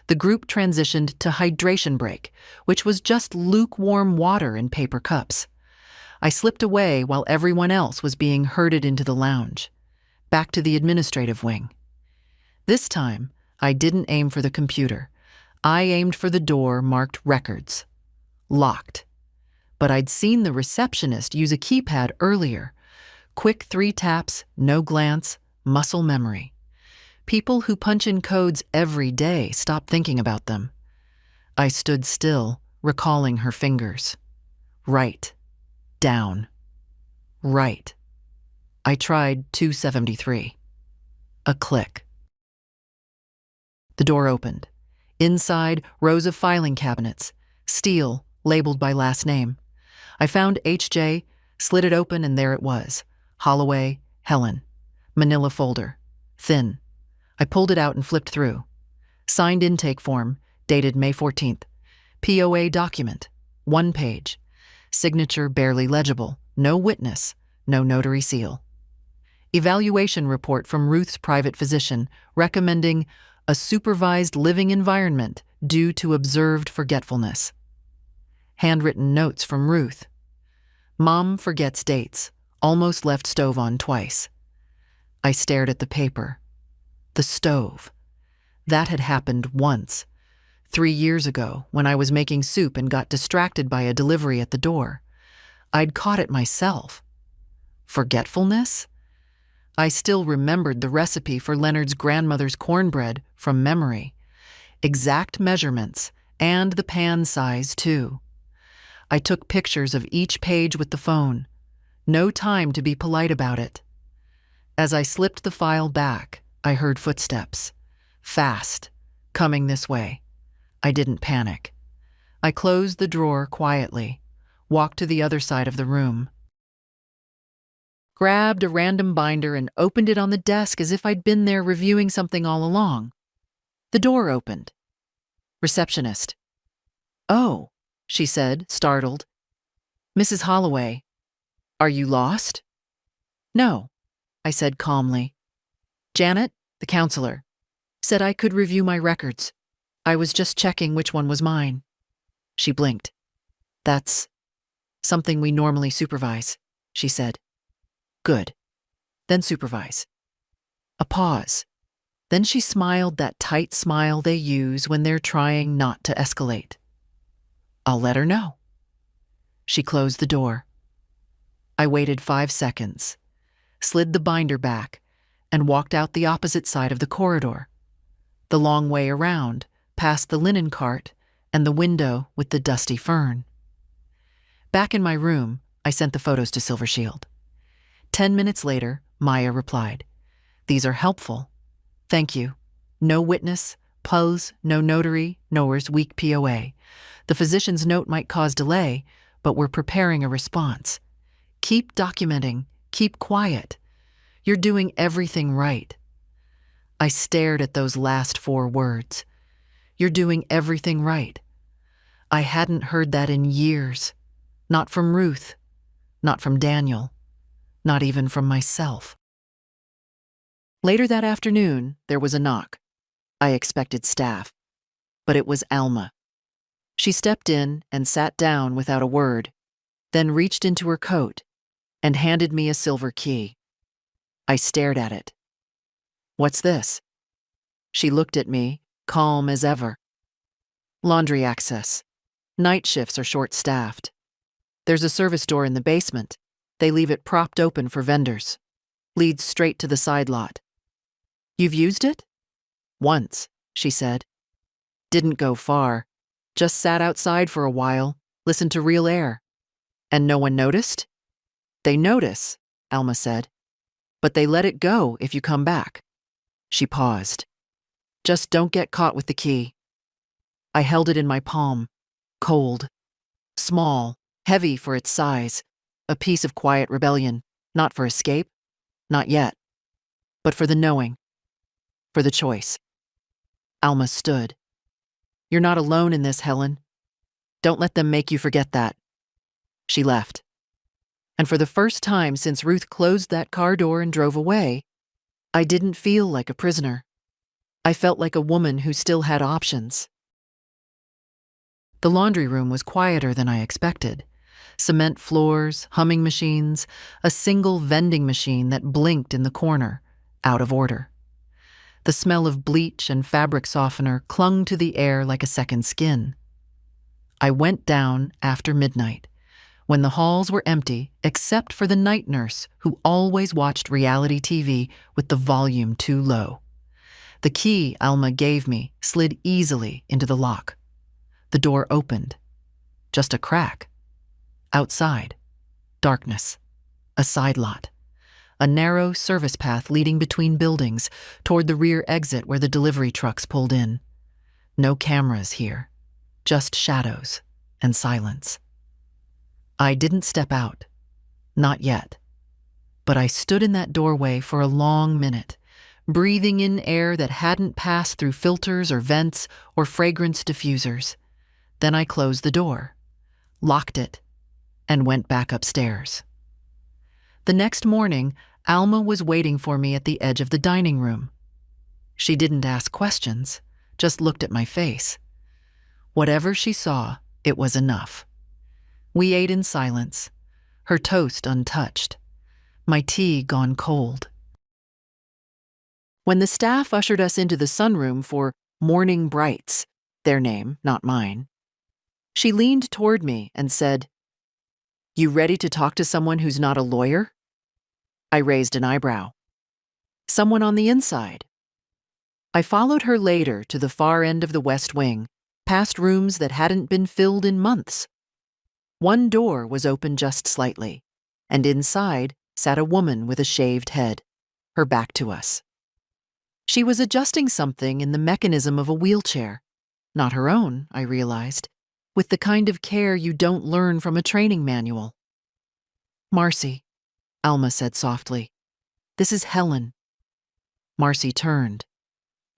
the group transitioned to hydration break, which was just lukewarm water in paper cups. I slipped away while everyone else was being herded into the lounge, back to the administrative wing. This time, I didn't aim for the computer. I aimed for the door marked records. Locked. But I'd seen the receptionist use a keypad earlier. Quick 3 taps, no glance, muscle memory. People who punch in codes every day stop thinking about them. I stood still, recalling her fingers. Right. Down. Right. I tried 273. A click. The door opened. Inside, rows of filing cabinets. Steel, labeled by last name. I found HJ, slid it open, and there it was. Holloway, Helen. Manila folder. Thin. I pulled it out and flipped through. Signed intake form, dated May 14th. POA document. 1 page. Signature barely legible. No witness. No notary seal. Evaluation report from Ruth's private physician recommending a supervised living environment due to observed forgetfulness. Handwritten notes from Ruth. Mom forgets dates. Almost left stove on twice. I stared at the paper. The stove. That had happened once. 3 years ago, when I was making soup and got distracted by a delivery at the door. I'd caught it myself. Forgetfulness? I still remembered the recipe for Leonard's grandmother's cornbread from memory. Exact measurements, and the pan size, too. I took pictures of each page with the phone. No time to be polite about it. As I slipped the file back, I heard footsteps. Fast. Coming this way. I didn't panic. I closed the drawer quietly. walked to the other side of the room, grabbed a random binder and opened it on the desk as if I'd been there reviewing something all along. The door opened. Receptionist. "Oh," she said, startled. "Mrs. Holloway, are you lost?" "No," I said calmly. "Janet, the counselor, said I could review my records. I was just checking which one was mine." She blinked. "That's something we normally supervise," she said. "Good. Then supervise." A pause. Then she smiled that tight smile they use when they're trying not to escalate. "I'll let her know." She closed the door. I waited 5 seconds, slid the binder back, and walked out the opposite side of the corridor, the long way around, past the linen cart and the window with the dusty fern. Back in my room, I sent the photos to Silver Shield. 10 minutes later, Maya replied, "These are helpful. Thank you. No witness, PUS, no notary, nowhere's weak POA. The physician's note might cause delay, but we're preparing a response. Keep documenting. Keep quiet. You're doing everything right." I stared at those last 4 words. You're doing everything right. I hadn't heard that in years. Not from Ruth. Not from Daniel. Not even from myself. Later that afternoon, there was a knock. I expected staff, but it was Alma. She stepped in and sat down without a word, then reached into her coat and handed me a silver key. I stared at it. "What's this?" She looked at me, calm as ever. "Laundry access. Night shifts are short-staffed. There's a service door in the basement. They leave it propped open for vendors. Leads straight to the side lot." "You've used it?" "Once," she said. "Didn't go far. Just sat outside for a while, listened to real air." "And no one noticed?" "They notice," Alma said. "But they let it go if you come back." She paused. "Just don't get caught with the key." I held it in my palm. Cold. Small. Heavy for its size. A piece of quiet rebellion. Not for escape. Not yet. But for the knowing. For the choice. Alma stood. "You're not alone in this, Helen. Don't let them make you forget that." She left. And for the first time since Ruth closed that car door and drove away, I didn't feel like a prisoner. I felt like a woman who still had options. The laundry room was quieter than I expected. Cement floors, humming machines, a single vending machine that blinked in the corner, out of order. The smell of bleach and fabric softener clung to the air like a second skin. I went down after midnight, when the halls were empty except for the night nurse who always watched reality TV with the volume too low. The key Alma gave me slid easily into the lock. The door opened. Just a crack. Outside, darkness. A side lot. A narrow service path leading between buildings toward the rear exit where the delivery trucks pulled in. No cameras here. Just shadows and silence. I didn't step out. Not yet. But I stood in that doorway for a long minute, breathing in air that hadn't passed through filters or vents or fragrance diffusers. Then I closed the door, locked it, and went back upstairs. The next morning, Alma was waiting for me at the edge of the dining room. She didn't ask questions, just looked at my face. Whatever she saw, it was enough. We ate in silence, her toast untouched, my tea gone cold. When the staff ushered us into the sunroom for Morning Brights, their name, not mine, she leaned toward me and said, "You ready to talk to someone who's not a lawyer?" I raised an eyebrow. "Someone on the inside." I followed her later to the far end of the West Wing, past rooms that hadn't been filled in months. One door was open just slightly, and inside sat a woman with a shaved head, her back to us. She was adjusting something in the mechanism of a wheelchair. Not her own, I realized. with the kind of care you don't learn from a training manual. Marcy, Alma said softly. This is Helen. Marcy turned.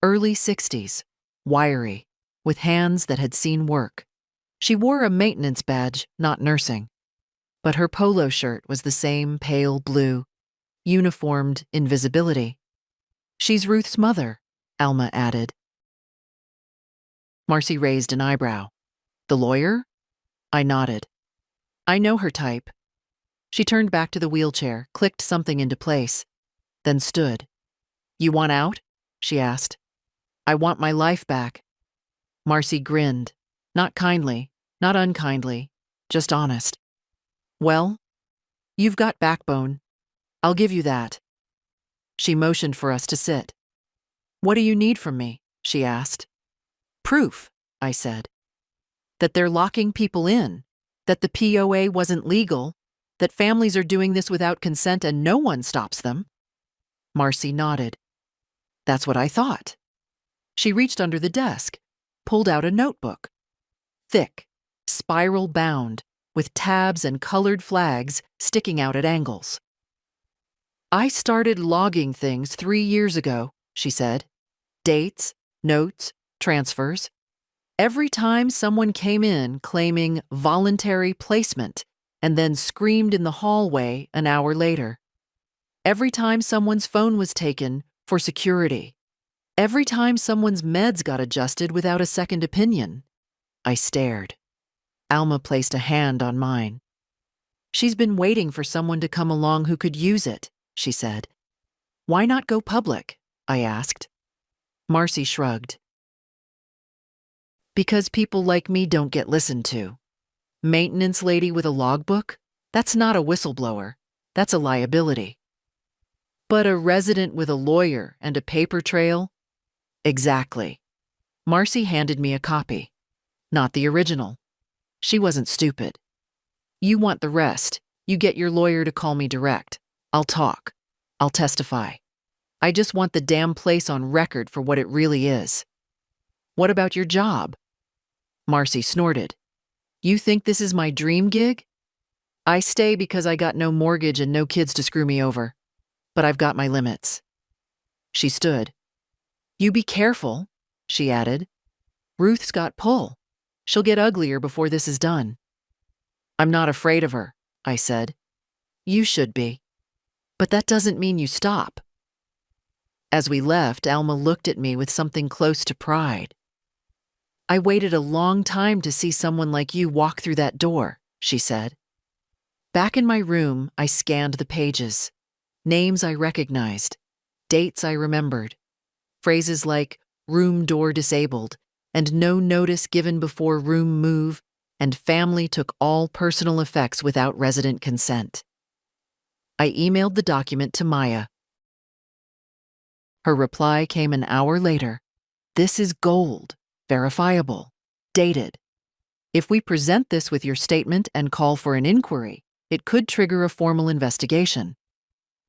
Early 60s, wiry, with hands that had seen work. She wore a maintenance badge, not nursing. But her polo shirt was the same pale blue, uniformed invisibility. She's Ruth's mother, Alma added. Marcy raised an eyebrow. The lawyer? I nodded. I know her type. She turned back to the wheelchair, clicked something into place, then stood. You want out? She asked. I want my life back. Marcy grinned. Not kindly, not unkindly, just honest. Well, you've got backbone. I'll give you that. She motioned for us to sit. What do you need from me? She asked. Proof, I said. That they're locking people in, that the POA wasn't legal, that families are doing this without consent and no one stops them. Marcy nodded. That's what I thought. She reached under the desk, pulled out a notebook. Thick, spiral bound, with tabs and colored flags sticking out at angles. I started logging things 3 years ago, she said. Dates, notes, transfers. Every time someone came in claiming voluntary placement and then screamed in the hallway an hour later. Every time someone's phone was taken for security. Every time someone's meds got adjusted without a second opinion. I stared. Alma placed a hand on mine. She's been waiting for someone to come along who could use it, she said. Why not go public? I asked. Marcy shrugged. Because people like me don't get listened to. Maintenance lady with a logbook? That's not a whistleblower. That's a liability. But a resident with a lawyer and a paper trail? Exactly. Marcy handed me a copy. Not the original. She wasn't stupid. You want the rest. You get your lawyer to call me direct. I'll talk. I'll testify. I just want the damn place on record for what it really is. What about your job? Marcy snorted. You think this is my dream gig? I stay because I got no mortgage and no kids to screw me over. But I've got my limits. She stood. You be careful, she added. Ruth's got pull. She'll get uglier before this is done. I'm not afraid of her, I said. You should be. But that doesn't mean you stop. As we left, Alma looked at me with something close to pride. I waited a long time to see someone like you walk through that door, she said. Back in my room, I scanned the pages. Names I recognized. Dates I remembered. Phrases like room door disabled and no notice given before room move and family took all personal effects without resident consent. I emailed the document to Maya. Her reply came an hour later. This is gold, verifiable, dated. If we present this with your statement and call for an inquiry, it could trigger a formal investigation.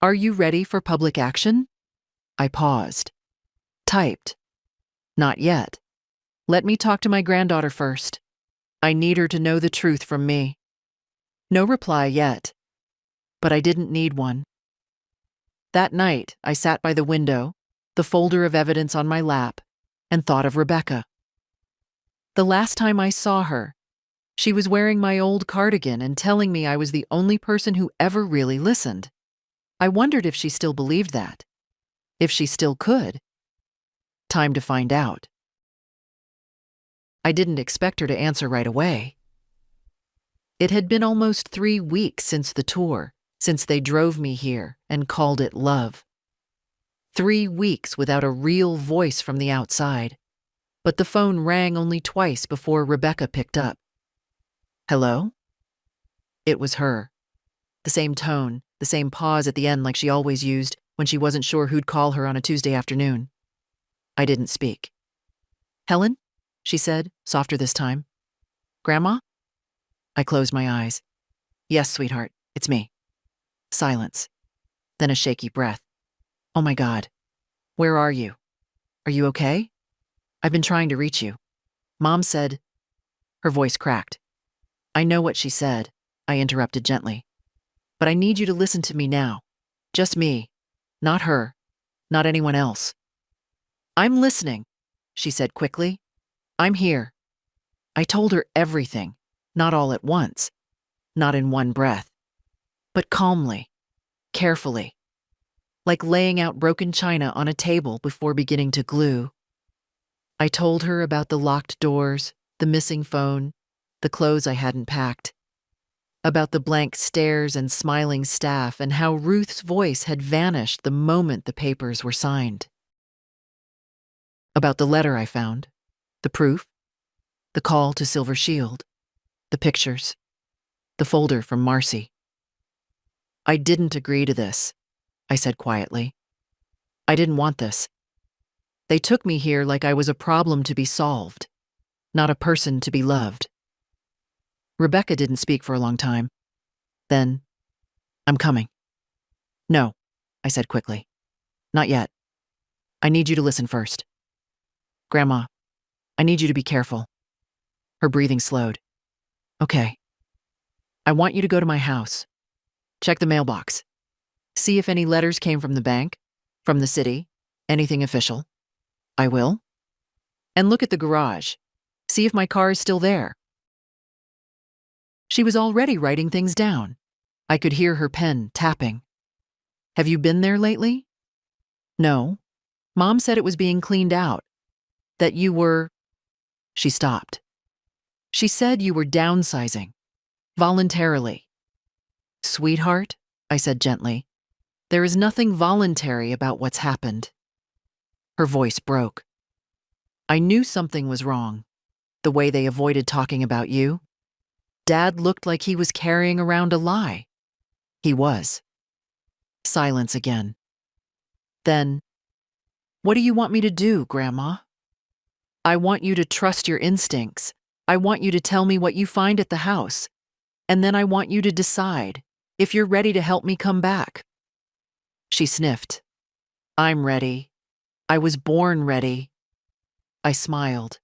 Are you ready for public action? I paused. Typed. Not yet. Let me talk to my granddaughter first. I need her to know the truth from me. No reply yet. But I didn't need one. That night, I sat by the window, the folder of evidence on my lap, and thought of Rebecca. The last time I saw her, she was wearing my old cardigan and telling me I was the only person who ever really listened. I wondered if she still believed that. If she still could. Time to find out. I didn't expect her to answer right away. It had been almost 3 weeks since the tour, since they drove me here and called it love. 3 weeks without a real voice from the outside. But the phone rang only twice before Rebecca picked up. Hello? It was her. The same tone, the same pause at the end like she always used when she wasn't sure who'd call her on a Tuesday afternoon. I didn't speak. Helen? She said, softer this time. Grandma? I closed my eyes. Yes, sweetheart, it's me. Silence. Then a shaky breath. Oh my God. Where are you? Are you okay? I've been trying to reach you. Mom said, Her voice cracked. I know what she said, I interrupted gently. But I need you to listen to me now. Just me. Not her. Not anyone else. I'm listening, she said quickly. I'm here. I told her everything, not all at once, not in one breath, but calmly, carefully, like laying out broken china on a table before beginning to glue. I told her about the locked doors, the missing phone, the clothes I hadn't packed, about the blank stares and smiling staff and how Ruth's voice had vanished the moment the papers were signed. About the letter I found, the proof, the call to Silver Shield, the pictures, the folder from Marcy. I didn't agree to this, I said quietly. I didn't want this. They took me here like I was a problem to be solved, not a person to be loved. Rebecca didn't speak for a long time. Then, I'm coming. No, I said quickly. Not yet. I need you to listen first. Grandma, I need you to be careful. Her breathing slowed. Okay. I want you to go to my house. Check the mailbox. See if any letters came from the bank, from the city, anything official. I will. And look at the garage. See if my car is still there. She was already writing things down. I could hear her pen tapping. Have you been there lately? No. Mom said it was being cleaned out. That you were... She stopped. She said you were downsizing. Voluntarily. Sweetheart, I said gently, there is nothing voluntary about what's happened. Her voice broke. I knew something was wrong. The way they avoided talking about you. Dad looked like he was carrying around a lie. He was. Silence again. Then, what do you want me to do, Grandma? I want you to trust your instincts. I want you to tell me what you find at the house. And then I want you to decide if you're ready to help me come back. She sniffed. I'm ready. I was born ready. I smiled.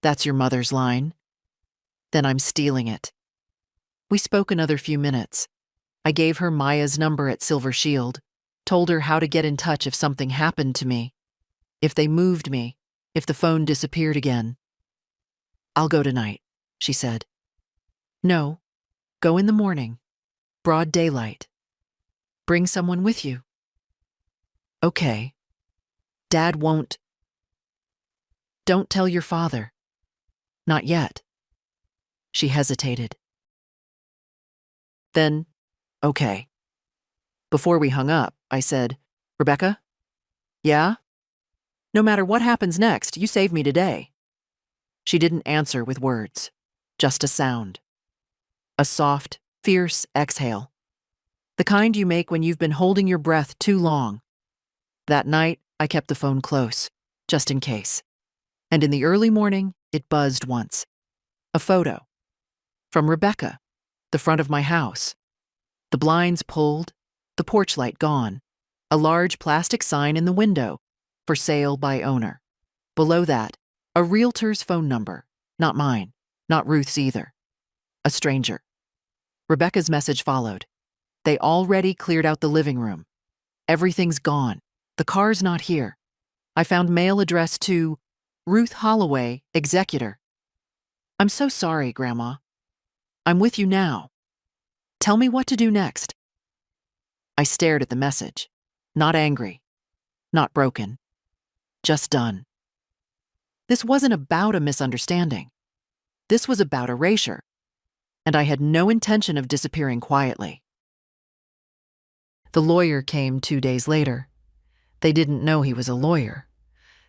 That's your mother's line. Then I'm stealing it. We spoke another few minutes. I gave her Maya's number at Silver Shield, told her how to get in touch if something happened to me, if they moved me, if the phone disappeared again. I'll go tonight, she said. No, go in the morning, broad daylight. Bring someone with you. Okay. Dad won't. Don't tell your father. Not yet. She hesitated. Then, okay. Before we hung up, I said, Rebecca? Yeah? No matter what happens next, you save me today. She didn't answer with words, just a sound. A soft, fierce exhale. The kind you make when you've been holding your breath too long. That night, I kept the phone close, just in case. And in the early morning, it buzzed once. A photo. From Rebecca, the front of my house. The blinds pulled, the porch light gone. A large plastic sign in the window, for sale by owner. Below that, a realtor's phone number. Not mine, not Ruth's either. A stranger. Rebecca's message followed. They already cleared out the living room. Everything's gone. The car's not here. I found mail addressed to Ruth Holloway, executor. I'm so sorry, Grandma. I'm with you now. Tell me what to do next. I stared at the message. Not angry. Not broken. Just done. This wasn't about a misunderstanding. This was about erasure. And I had no intention of disappearing quietly. The lawyer came 2 days later. They didn't know he was a lawyer.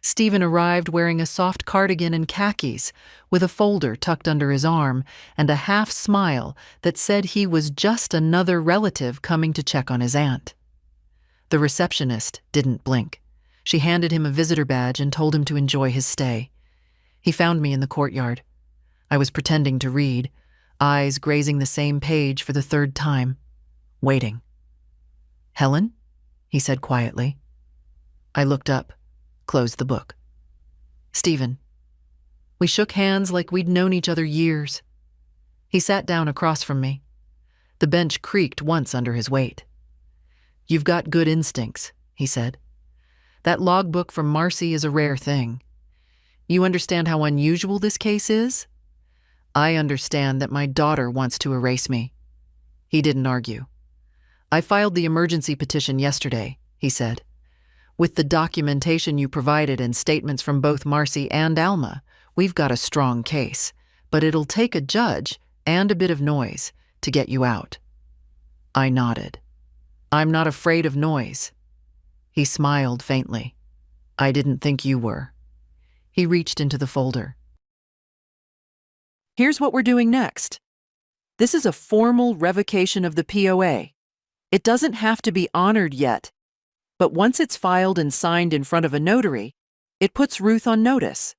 Stephen arrived wearing a soft cardigan and khakis, with a folder tucked under his arm and a half smile that said he was just another relative coming to check on his aunt. The receptionist didn't blink. She handed him a visitor badge and told him to enjoy his stay. He found me in the courtyard. I was pretending to read, eyes grazing the same page for the third time, waiting. Helen? He said quietly. I looked up, closed the book. Stephen. We shook hands like we'd known each other years. He sat down across from me. The bench creaked once under his weight. "You've got good instincts," he said. "That logbook from Marcy is a rare thing. You understand how unusual this case is? I understand that my daughter wants to erase me." He didn't argue. "I filed the emergency petition yesterday," he said. "With the documentation you provided and statements from both Marcy and Alma, we've got a strong case, but it'll take a judge and a bit of noise to get you out." I nodded. "I'm not afraid of noise." He smiled faintly. "I didn't think you were." He reached into the folder. "Here's what we're doing next. This is a formal revocation of the POA. It doesn't have to be honored yet, but once it's filed and signed in front of a notary, it puts Ruth on notice.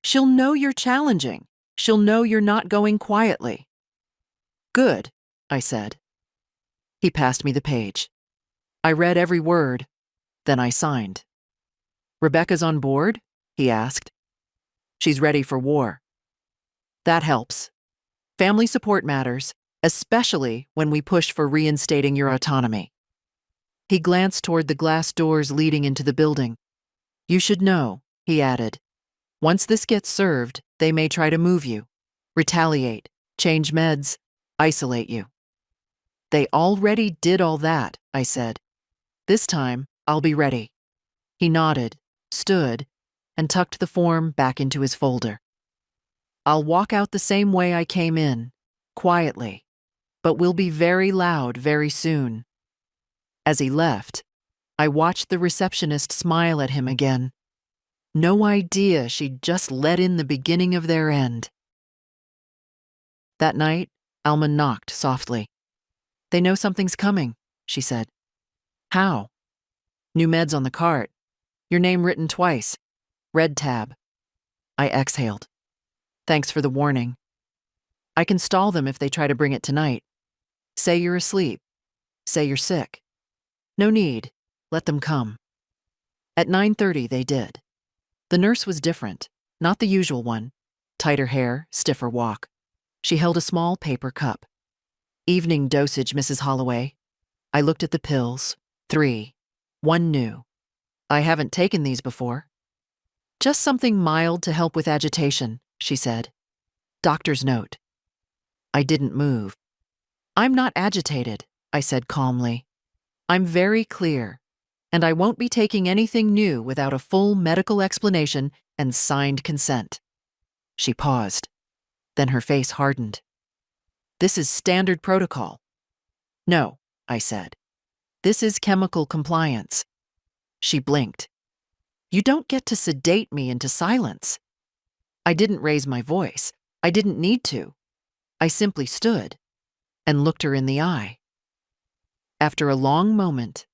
She'll know you're challenging. She'll know you're not going quietly." "Good," I said. He passed me the page. I read every word, then I signed. "Rebecca's on board?" he asked. "She's ready for war." "That helps. Family support matters, especially when we push for reinstating your autonomy." He glanced toward the glass doors leading into the building. "You should know," he added. "Once this gets served, they may try to move you, retaliate, change meds, isolate you." "They already did all that," I said. "This time, I'll be ready." He nodded, stood, and tucked the form back into his folder. "I'll walk out the same way I came in, quietly, but we'll be very loud very soon." As he left, I watched the receptionist smile at him again. No idea she'd just let in the beginning of their end. That night, Alma knocked softly. "They know something's coming," she said. "How?" "New meds on the cart. Your name written twice. Red tab." I exhaled. "Thanks for the warning. I can stall them if they try to bring it tonight. Say you're asleep. Say you're sick. No need. Let them come." At 9:30 they did. The nurse was different, not the usual one. Tighter hair, stiffer walk. She held a small paper cup. "Evening dosage, Mrs. Holloway." I looked at the pills. 3. 1 new. "I haven't taken these before." "Just something mild to help with agitation," she said. "Doctor's note." I didn't move. "I'm not agitated," I said calmly. "I'm very clear, and I won't be taking anything new without a full medical explanation and signed consent." She paused. Then her face hardened. "This is standard protocol." "No," I said. "This is chemical compliance." She blinked. "You don't get to sedate me into silence." I didn't raise my voice. I didn't need to. I simply stood and looked her in the eye. After a long moment,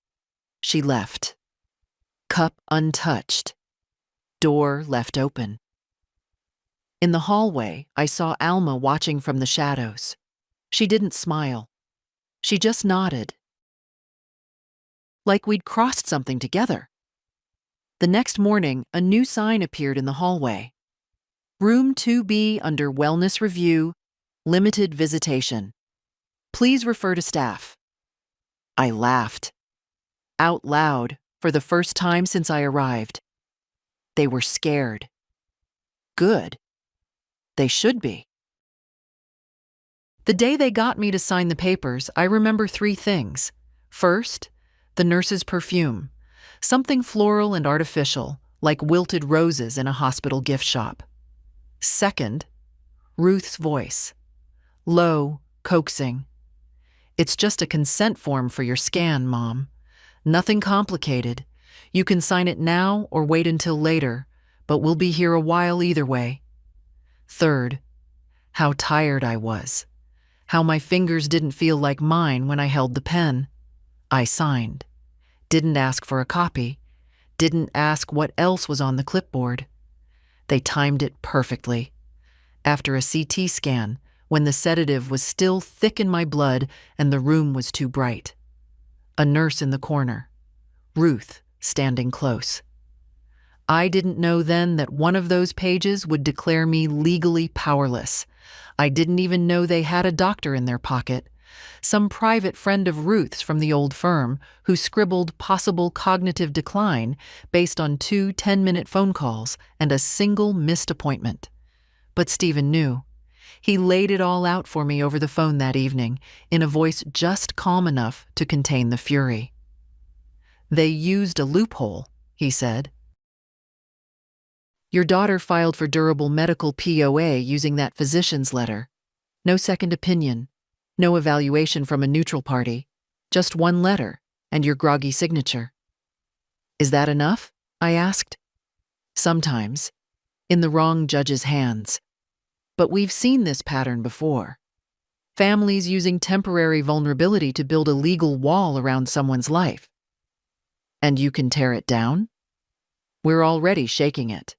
she left. Cup untouched. Door left open. In the hallway, I saw Alma watching from the shadows. She didn't smile. She just nodded. Like we'd crossed something together. The next morning, a new sign appeared in the hallway. "Room 2B under Wellness Review, limited visitation. Please refer to staff." I laughed. Out loud, for the first time since I arrived. They were scared. Good. They should be. The day they got me to sign the papers, I remember 3 things. First, the nurse's perfume. Something floral and artificial, like wilted roses in a hospital gift shop. Second, Ruth's voice. Low, coaxing. "It's just a consent form for your scan, Mom. Nothing complicated. You can sign it now or wait until later, but we'll be here a while either way." Third, how tired I was. How my fingers didn't feel like mine when I held the pen. I signed. Didn't ask for a copy. Didn't ask what else was on the clipboard. They timed it perfectly. After a CT scan, when the sedative was still thick in my blood and the room was too bright. A nurse in the corner. Ruth standing close. I didn't know then that one of those pages would declare me legally powerless. I didn't even know they had a doctor in their pocket, some private friend of Ruth's from the old firm who scribbled possible cognitive decline based on 2 10-minute phone calls and a single missed appointment. But Stephen knew. He laid it all out for me over the phone that evening, in a voice just calm enough to contain the fury. "They used a loophole," he said. "Your daughter filed for durable medical POA using that physician's letter. No second opinion, no evaluation from a neutral party, just one letter and your groggy signature." "Is that enough?" I asked. "Sometimes, in the wrong judge's hands. But we've seen this pattern before. Families using temporary vulnerability to build a legal wall around someone's life. And you can tear it down? We're already shaking it."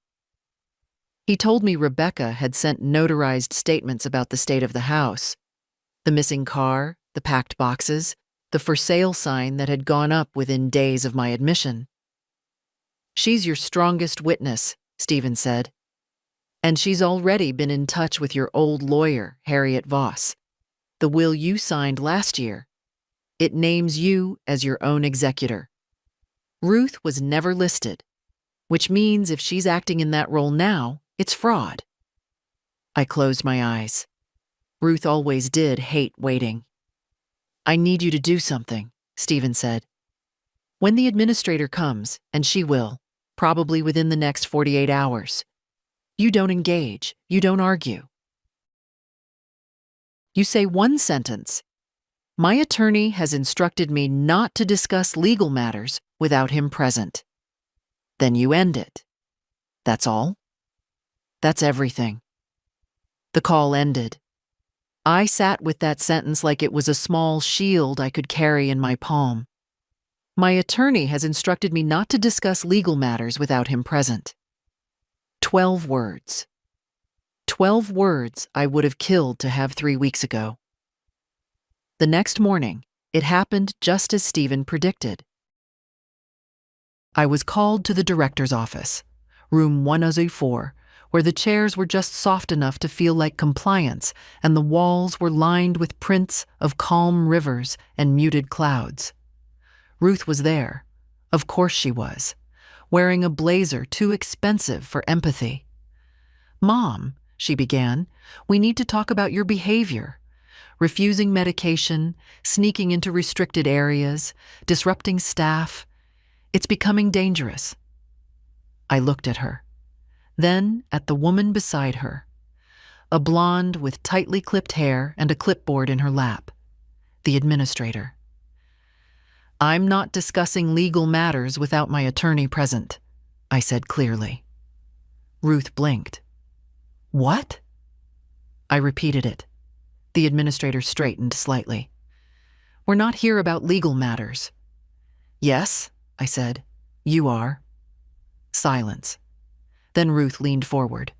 He told me Rebecca had sent notarized statements about the state of the house, the missing car, the packed boxes, the for sale sign that had gone up within days of my admission. "She's your strongest witness," Stephen said. "And she's already been in touch with your old lawyer, Harriet Voss. The will you signed last year. It names you as your own executor. Ruth was never listed, which means if she's acting in that role now, it's fraud." I closed my eyes. Ruth always did hate waiting. "I need you to do something," Stephen said. "When the administrator comes, and she will, probably within the next 48 hours, you don't engage, you don't argue. You say one sentence: 'My attorney has instructed me not to discuss legal matters without him present.' Then you end it. That's all. That's everything." The call ended. I sat with that sentence like it was a small shield I could carry in my palm. My attorney has instructed me not to discuss legal matters without him present. 12 words. 12 words I would have killed to have 3 weeks ago. The next morning, it happened just as Stephen predicted. I was called to the director's office, room 104, where the chairs were just soft enough to feel like compliance and the walls were lined with prints of calm rivers and muted clouds. Ruth was there. Of course she was, wearing a blazer too expensive for empathy. "Mom," she began, "we need to talk about your behavior. Refusing medication, sneaking into restricted areas, disrupting staff. It's becoming dangerous." I looked at her, then at the woman beside her, a blonde with tightly clipped hair and a clipboard in her lap, the administrator. "I'm not discussing legal matters without my attorney present," I said clearly. Ruth blinked. "What?" I repeated it. The administrator straightened slightly. "We're not here about legal matters." "Yes," I said. "You are." Silence. Then Ruth leaned forward.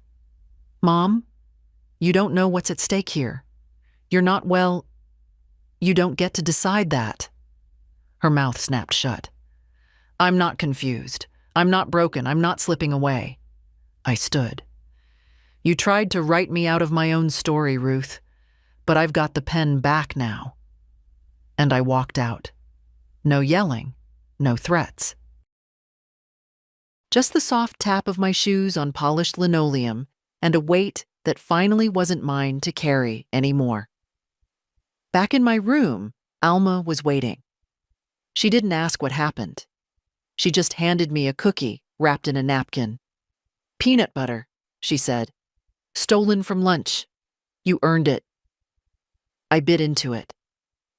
"Mom, you don't know what's at stake here. You're not well. You don't get to decide that." Her mouth snapped shut. "I'm not confused. I'm not broken. I'm not slipping away." I stood. "You tried to write me out of my own story, Ruth, but I've got the pen back now." And I walked out. No yelling, no threats. Just the soft tap of my shoes on polished linoleum and a weight that finally wasn't mine to carry anymore. Back in my room, Alma was waiting. She didn't ask what happened. She just handed me a cookie wrapped in a napkin. "Peanut butter," she said. "Stolen from lunch. You earned it." I bit into it.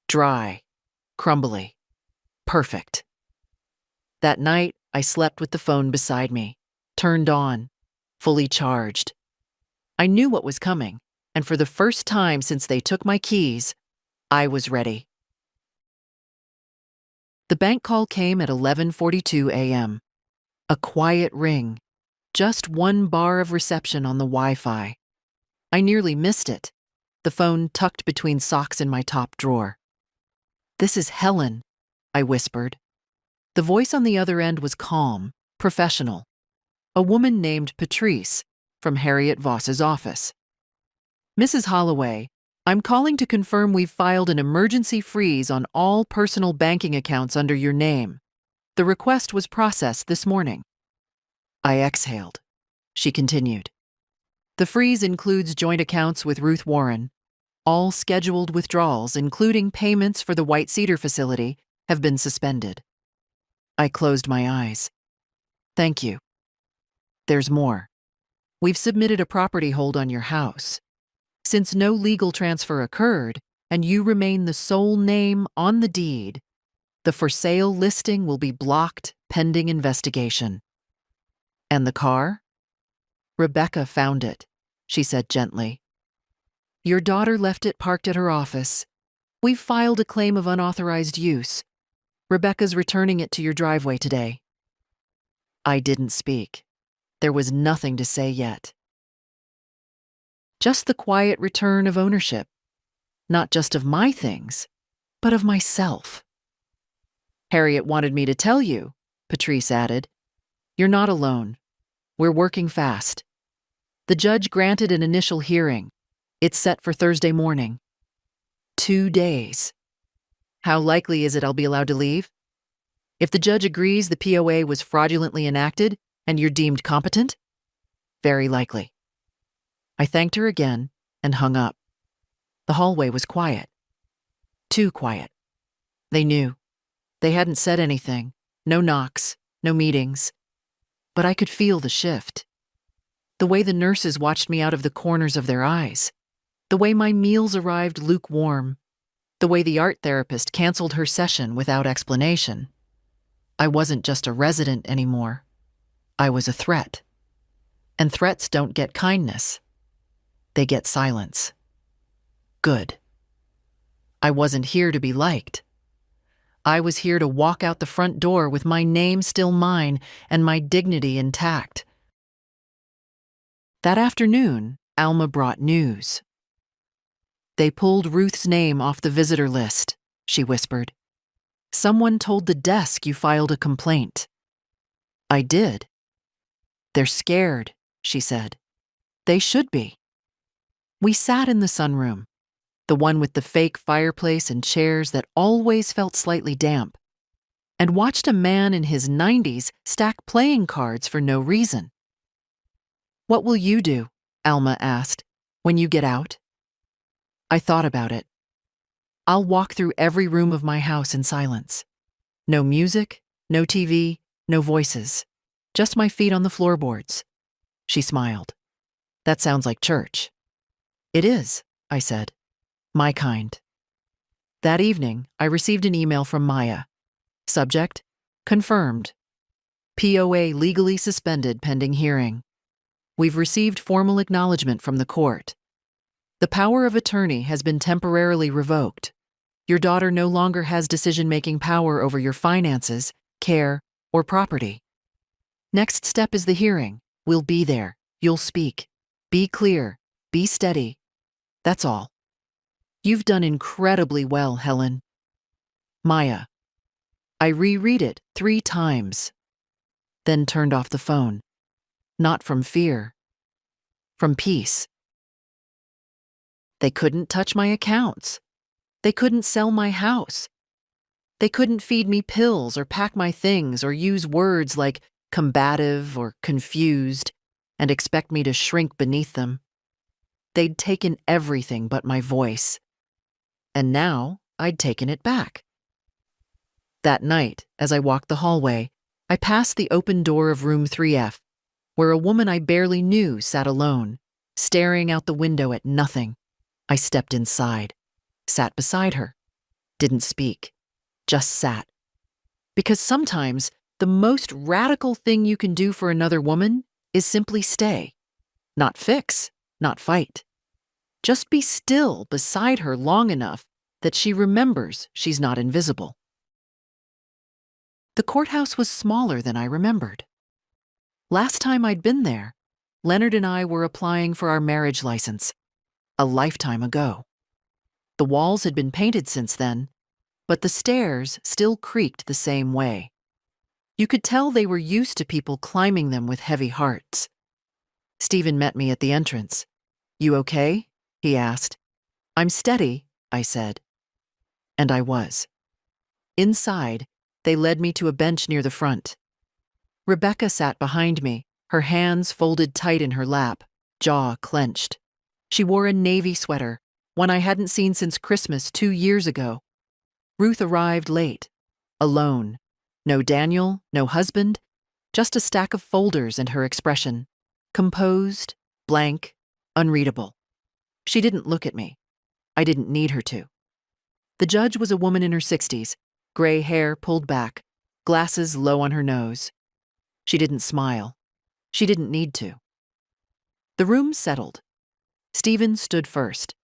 Dry, crumbly, perfect. That night, I slept with the phone beside me, turned on, fully charged. I knew what was coming, and for the first time since they took my keys, I was ready. The bank call came at 11:42 a.m. A quiet ring, just one bar of reception on the Wi-Fi. I nearly missed it, the phone tucked between socks in my top drawer. "This is Helen," I whispered. The voice on the other end was calm, professional. a woman named Patrice from Harriet Voss's office. Mrs. Holloway, I'm calling to confirm we've filed an emergency freeze on all personal banking accounts under your name. The request was processed this morning. I exhaled. She continued. The freeze includes joint accounts with Ruth Warren. All scheduled withdrawals, including payments for the White Cedar facility, have been suspended. I closed my eyes. Thank you. There's more. We've submitted a property hold on your house. Since no legal transfer occurred and you remain the sole name on the deed, the for sale listing will be blocked pending investigation. And the car? Rebecca found it, she said gently. Your daughter left it parked at her office. We've filed a claim of unauthorized use. Rebecca's returning it to your driveway today. I didn't speak. There was nothing to say yet. Just the quiet return of ownership, not just of my things, but of myself. Harriet wanted me to tell you, Patrice added. You're not alone. We're working fast. The judge granted an initial hearing. It's set for Thursday morning. 2 days. How likely is it I'll be allowed to leave? If the judge agrees the POA was fraudulently enacted and you're deemed competent? Very likely. I thanked her again and hung up. The hallway was quiet. Too quiet. They knew. They hadn't said anything. No knocks, no meetings. But I could feel the shift. The way the nurses watched me out of the corners of their eyes. The way my meals arrived lukewarm. The way the art therapist canceled her session without explanation. I wasn't just a resident anymore. I was a threat. And threats don't get kindness. They get silence. Good. I wasn't here to be liked. I was here to walk out the front door with my name still mine and my dignity intact. That afternoon, Alma brought news. They pulled Ruth's name off the visitor list, she whispered. Someone told the desk you filed a complaint. I did. They're scared, she said. They should be. We sat in the sunroom, the one with the fake fireplace and chairs that always felt slightly damp, and watched a man in his 90s stack playing cards for no reason. What will you do, Alma asked, when you get out? I thought about it. I'll walk through every room of my house in silence. No music, no TV, no voices. Just my feet on the floorboards. She smiled. That sounds like church. It is, I said. My kind. That evening, I received an email from Maya. Subject, confirmed. POA legally suspended pending hearing. We've received formal acknowledgement from the court. The power of attorney has been temporarily revoked. Your daughter no longer has decision-making power over your finances, care, or property. Next step is the hearing. We'll be there. You'll speak. Be clear. Be steady. That's all. You've done incredibly well, Helen. Maya. I reread it 3 times, then turned off the phone. Not from fear. From peace. They couldn't touch my accounts. They couldn't sell my house. They couldn't feed me pills or pack my things or use words like combative or confused and expect me to shrink beneath them. They'd taken everything but my voice. And now I'd taken it back. That night, as I walked the hallway, I passed the open door of room 3F, where a woman I barely knew sat alone, staring out the window at nothing. I stepped inside, sat beside her, didn't speak, just sat. Because sometimes the most radical thing you can do for another woman is simply stay. Not fix, not fight. Just be still beside her long enough that she remembers she's not invisible. The courthouse was smaller than I remembered. Last time I'd been there, Leonard and I were applying for our marriage license, a lifetime ago. The walls had been painted since then, but the stairs still creaked the same way. You could tell they were used to people climbing them with heavy hearts. Stephen met me at the entrance. "You okay?" he asked. "I'm steady," I said. And I was. Inside, they led me to a bench near the front. Rebecca sat behind me, her hands folded tight in her lap, jaw clenched. She wore a navy sweater, one I hadn't seen since Christmas 2 years ago. Ruth arrived late, alone. No Daniel, no husband, just a stack of folders and her expression. Composed, blank, unreadable. She didn't look at me. I didn't need her to. The judge was a woman in her 60s, gray hair pulled back, glasses low on her nose. She didn't smile. She didn't need to. The room settled. Stephen stood first,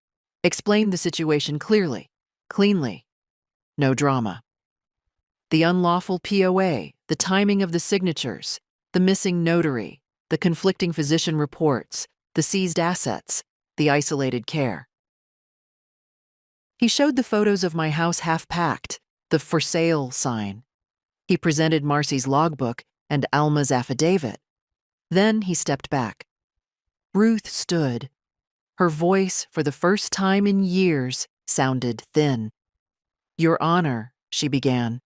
explained the situation clearly, cleanly. No drama. The unlawful POA, the timing of the signatures, the missing notary, the conflicting physician reports, the seized assets, the isolated care. He showed the photos of my house half-packed, the "for sale" sign. He presented Marcy's logbook and Alma's affidavit. Then he stepped back. Ruth stood. Her voice, for the first time in years, sounded thin. "Your Honor," she began,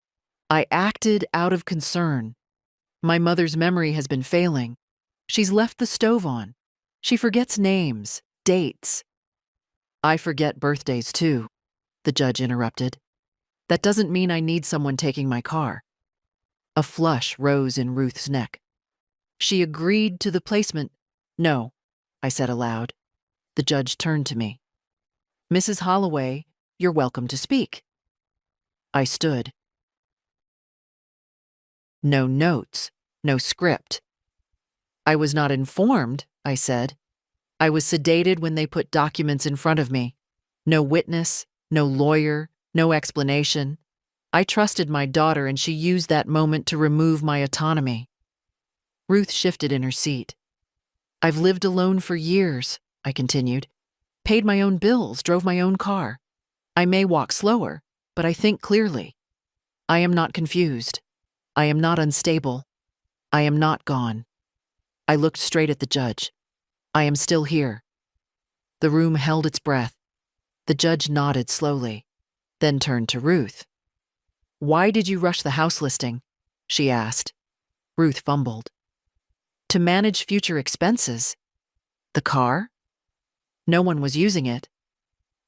"I acted out of concern. My mother's memory has been failing. She's left the stove on. She forgets names, dates." "I forget birthdays, too," the judge interrupted. "That doesn't mean I need someone taking my car." A flush rose in Ruth's neck. "She agreed to the placement." "No," I said aloud. The judge turned to me. "Mrs. Holloway, you're welcome to speak." I stood. No notes, no script. "I was not informed," I said. "I was sedated when they put documents in front of me. No witness, no lawyer, no explanation. I trusted my daughter and she used that moment to remove my autonomy." Ruth shifted in her seat. "I've lived alone for years," I continued. "Paid my own bills, drove my own car. I may walk slower, but I think clearly. I am not confused. I am not unstable. I am not gone." I looked straight at the judge. "I am still here." The room held its breath. The judge nodded slowly, then turned to Ruth. "Why did you rush the house listing?" she asked. Ruth fumbled. "To manage future expenses." "The car?" "No one was using it."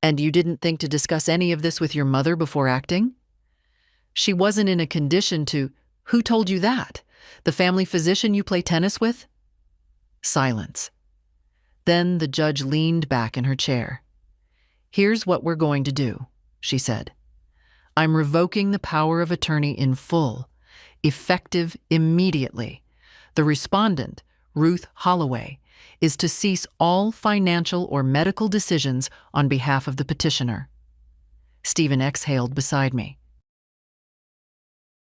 "And you didn't think to discuss any of this with your mother before acting?" "She wasn't in a condition to—" "Who told you that? The family physician you play tennis with?" Silence. Then the judge leaned back in her chair. "Here's what we're going to do," she said. "I'm revoking the power of attorney in full, effective immediately. The respondent, Ruth Holloway, is to cease all financial or medical decisions on behalf of the petitioner." Stephen exhaled beside me.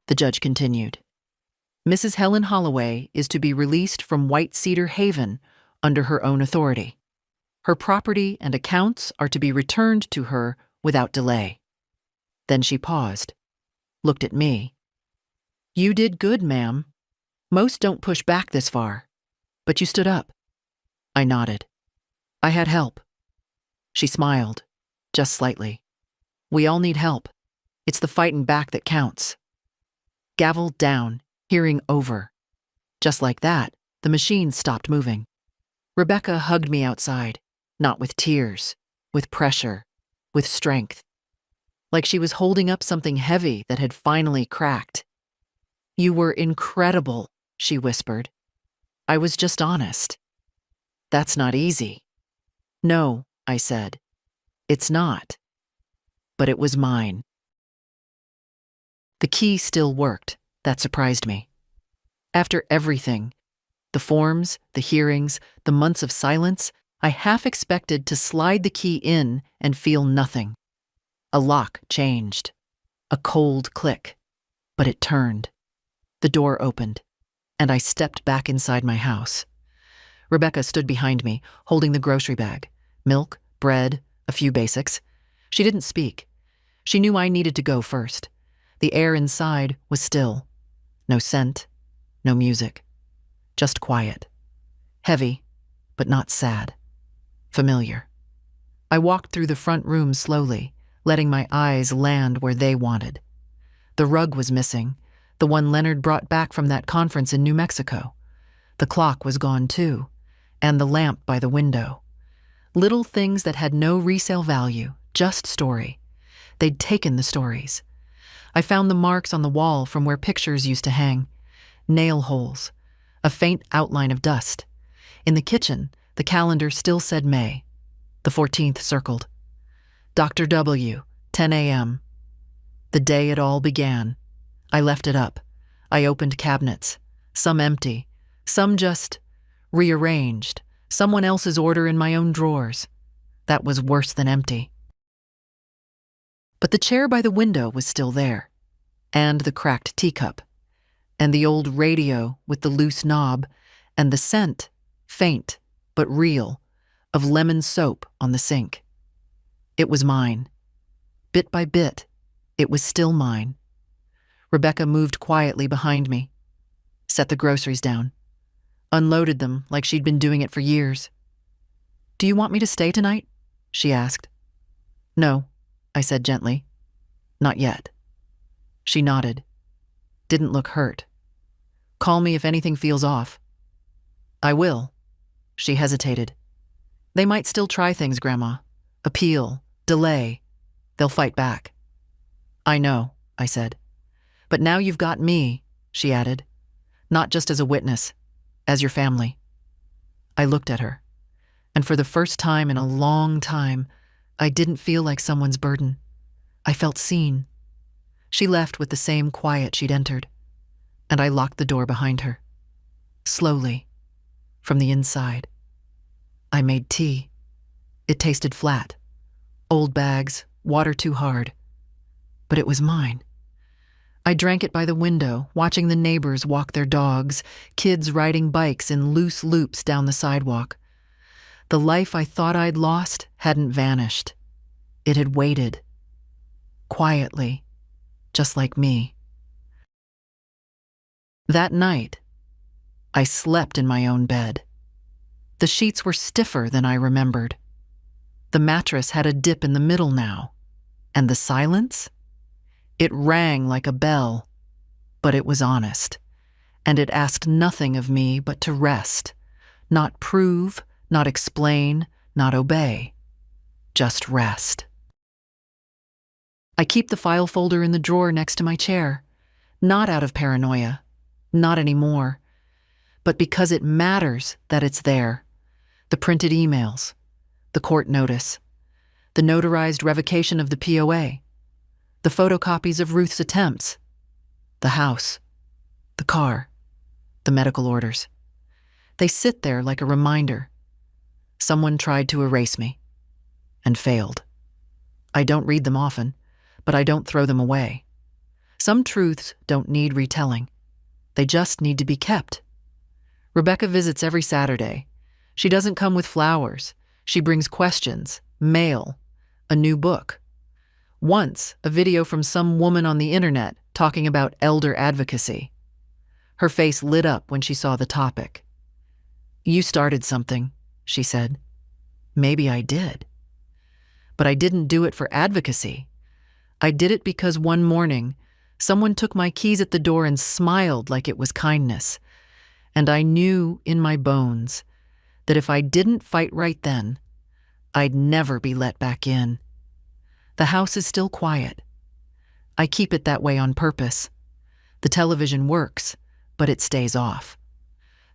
The judge continued. "Mrs. Helen Holloway is to be released from White Cedar Haven under her own authority. Her property and accounts are to be returned to her without delay." Then she paused, looked at me. "You did good, ma'am. Most don't push back this far. But you stood up." I nodded. "I had help." She smiled, just slightly. "We all need help. It's the fighting back that counts." Gavel down, hearing over. Just like that, the machine stopped moving. Rebecca hugged me outside, not with tears, with pressure, with strength. Like she was holding up something heavy that had finally cracked. "You were incredible," she whispered. "I was just honest." "That's not easy." "No," I said. "It's not." But it was mine. The key still worked. That surprised me. After everything, the forms, the hearings, the months of silence, I half expected to slide the key in and feel nothing. A lock changed. A cold click. But it turned. The door opened, and I stepped back inside my house. Rebecca stood behind me, holding the grocery bag. Milk, bread, a few basics. She didn't speak. She knew I needed to go first. The air inside was still. No scent, no music. Just quiet. Heavy, but not sad. Familiar. I walked through the front room slowly, letting my eyes land where they wanted. The rug was missing, the one Leonard brought back from that conference in New Mexico. The clock was gone too, and the lamp by the window. Little things that had no resale value, just story. They'd taken the stories. I found the marks on the wall from where pictures used to hang. Nail holes. A faint outline of dust. In the kitchen, the calendar still said May. The 14th circled. Dr. W, 10 a.m. The day it all began. I left it up. I opened cabinets. Some empty. Some just rearranged. Someone else's order in my own drawers. That was worse than empty. But the chair by the window was still there. And the cracked teacup. And the old radio with the loose knob. And the scent, faint but real, of lemon soap on the sink. It was mine. Bit by bit, it was still mine. Rebecca moved quietly behind me, set the groceries down, unloaded them like she'd been doing it for years. "Do you want me to stay tonight?" she asked. "No," I said gently. "Not yet." She nodded. Didn't look hurt. "Call me if anything feels off." "I will." She hesitated. "They might still try things, Grandma. Appeal, delay. They'll fight back." "I know," I said. "But now you've got me," she added. "Not just as a witness, as your family." I looked at her, and for the first time in a long time, I didn't feel like someone's burden. I felt seen. She left with the same quiet she'd entered, and I locked the door behind her. Slowly, from the inside. I made tea. It tasted flat. Old bags, water too hard. But it was mine. I drank it by the window, watching the neighbors walk their dogs, kids riding bikes in loose loops down the sidewalk. The life I thought I'd lost hadn't vanished. It had waited. Quietly, just like me. That night, I slept in my own bed. The sheets were stiffer than I remembered. The mattress had a dip in the middle now. And the silence? It rang like a bell, but it was honest. And it asked nothing of me but to rest. Not prove, not explain, not obey. Just rest. I keep the file folder in the drawer next to my chair. Not out of paranoia. Not anymore. But because it matters that it's there. The printed emails. The court notice. The notarized revocation of the POA. The photocopies of Ruth's attempts. The house. The car. The medical orders. They sit there like a reminder. Someone tried to erase me. And failed. I don't read them often, but I don't throw them away. Some truths don't need retelling. They just need to be kept. Rebecca visits every Saturday. She doesn't come with flowers. She brings questions, mail, a new book. Once, a video from some woman on the internet talking about elder advocacy. Her face lit up when she saw the topic. "You started something," she said. Maybe I did. But I didn't do it for advocacy. I did it because one morning, someone took my keys at the door and smiled like it was kindness. And I knew in my bones that if I didn't fight right then, I'd never be let back in. The house is still quiet. I keep it that way on purpose. The television works, but it stays off.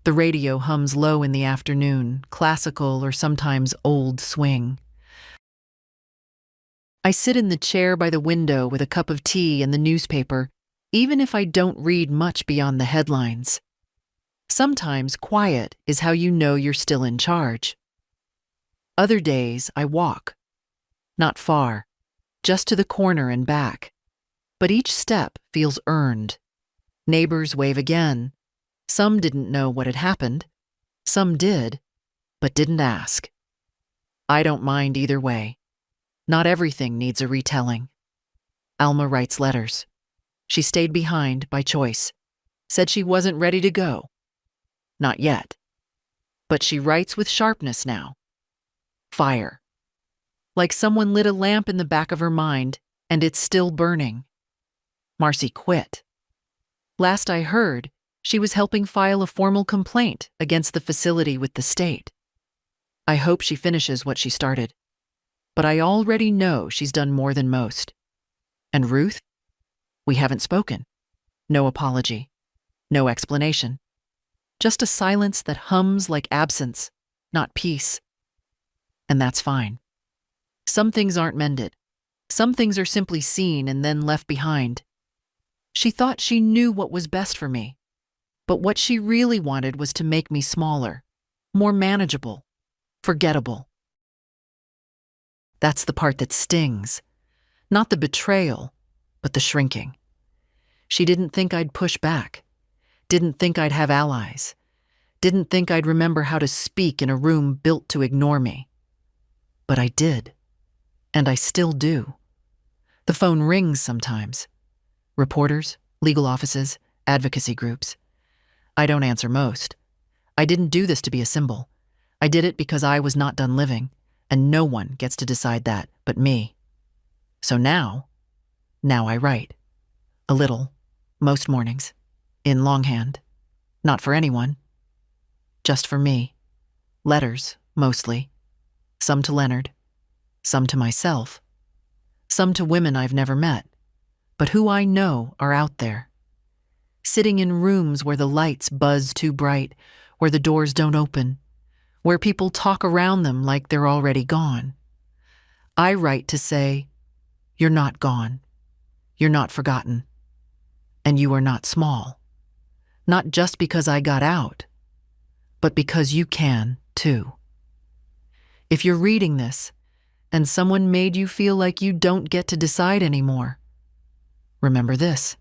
The radio hums low in the afternoon, classical or sometimes old swing. I sit in the chair by the window with a cup of tea and the newspaper, even if I don't read much beyond the headlines. Sometimes quiet is how you know you're still in charge. Other days I walk. Not far, just to the corner and back. But each step feels earned. Neighbors wave again. Some didn't know what had happened. Some did, but didn't ask. I don't mind either way. Not everything needs a retelling. Alma writes letters. She stayed behind by choice. said she wasn't ready to go. Not yet. But she writes with sharpness now. Fire. Like someone lit a lamp in the back of her mind, and it's still burning. Marcy quit. Last I heard, she was helping file a formal complaint against the facility with the state. I hope she finishes what she started. But I already know she's done more than most. And Ruth? We haven't spoken. No apology. No explanation. Just a silence that hums like absence, not peace. And that's fine. Some things aren't mended. Some things are simply seen and then left behind. She thought she knew what was best for me. But what she really wanted was to make me smaller, more manageable, forgettable. That's the part that stings. Not the betrayal, but the shrinking. She didn't think I'd push back. Didn't think I'd have allies. Didn't think I'd remember how to speak in a room built to ignore me. But I did. And I still do. The phone rings sometimes. Reporters, legal offices, advocacy groups. I don't answer most. I didn't do this to be a symbol. I did it because I was not done living, and no one gets to decide that but me. So now I write. A little, most mornings, in longhand. Not for anyone. Just for me. Letters, mostly. Some to Leonard. Some to myself. Some to women I've never met, but who I know are out there. Sitting in rooms where the lights buzz too bright, where the doors don't open, where people talk around them like they're already gone. I write to say, you're not gone. You're not forgotten. And you are not small. Not just because I got out, but because you can, too. If you're reading this, and someone made you feel like you don't get to decide anymore, remember this.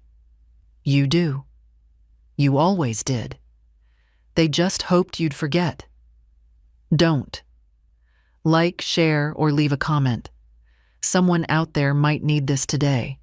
You do. You always did. They just hoped you'd forget. Don't. Like, share, or leave a comment. Someone out there might need this today,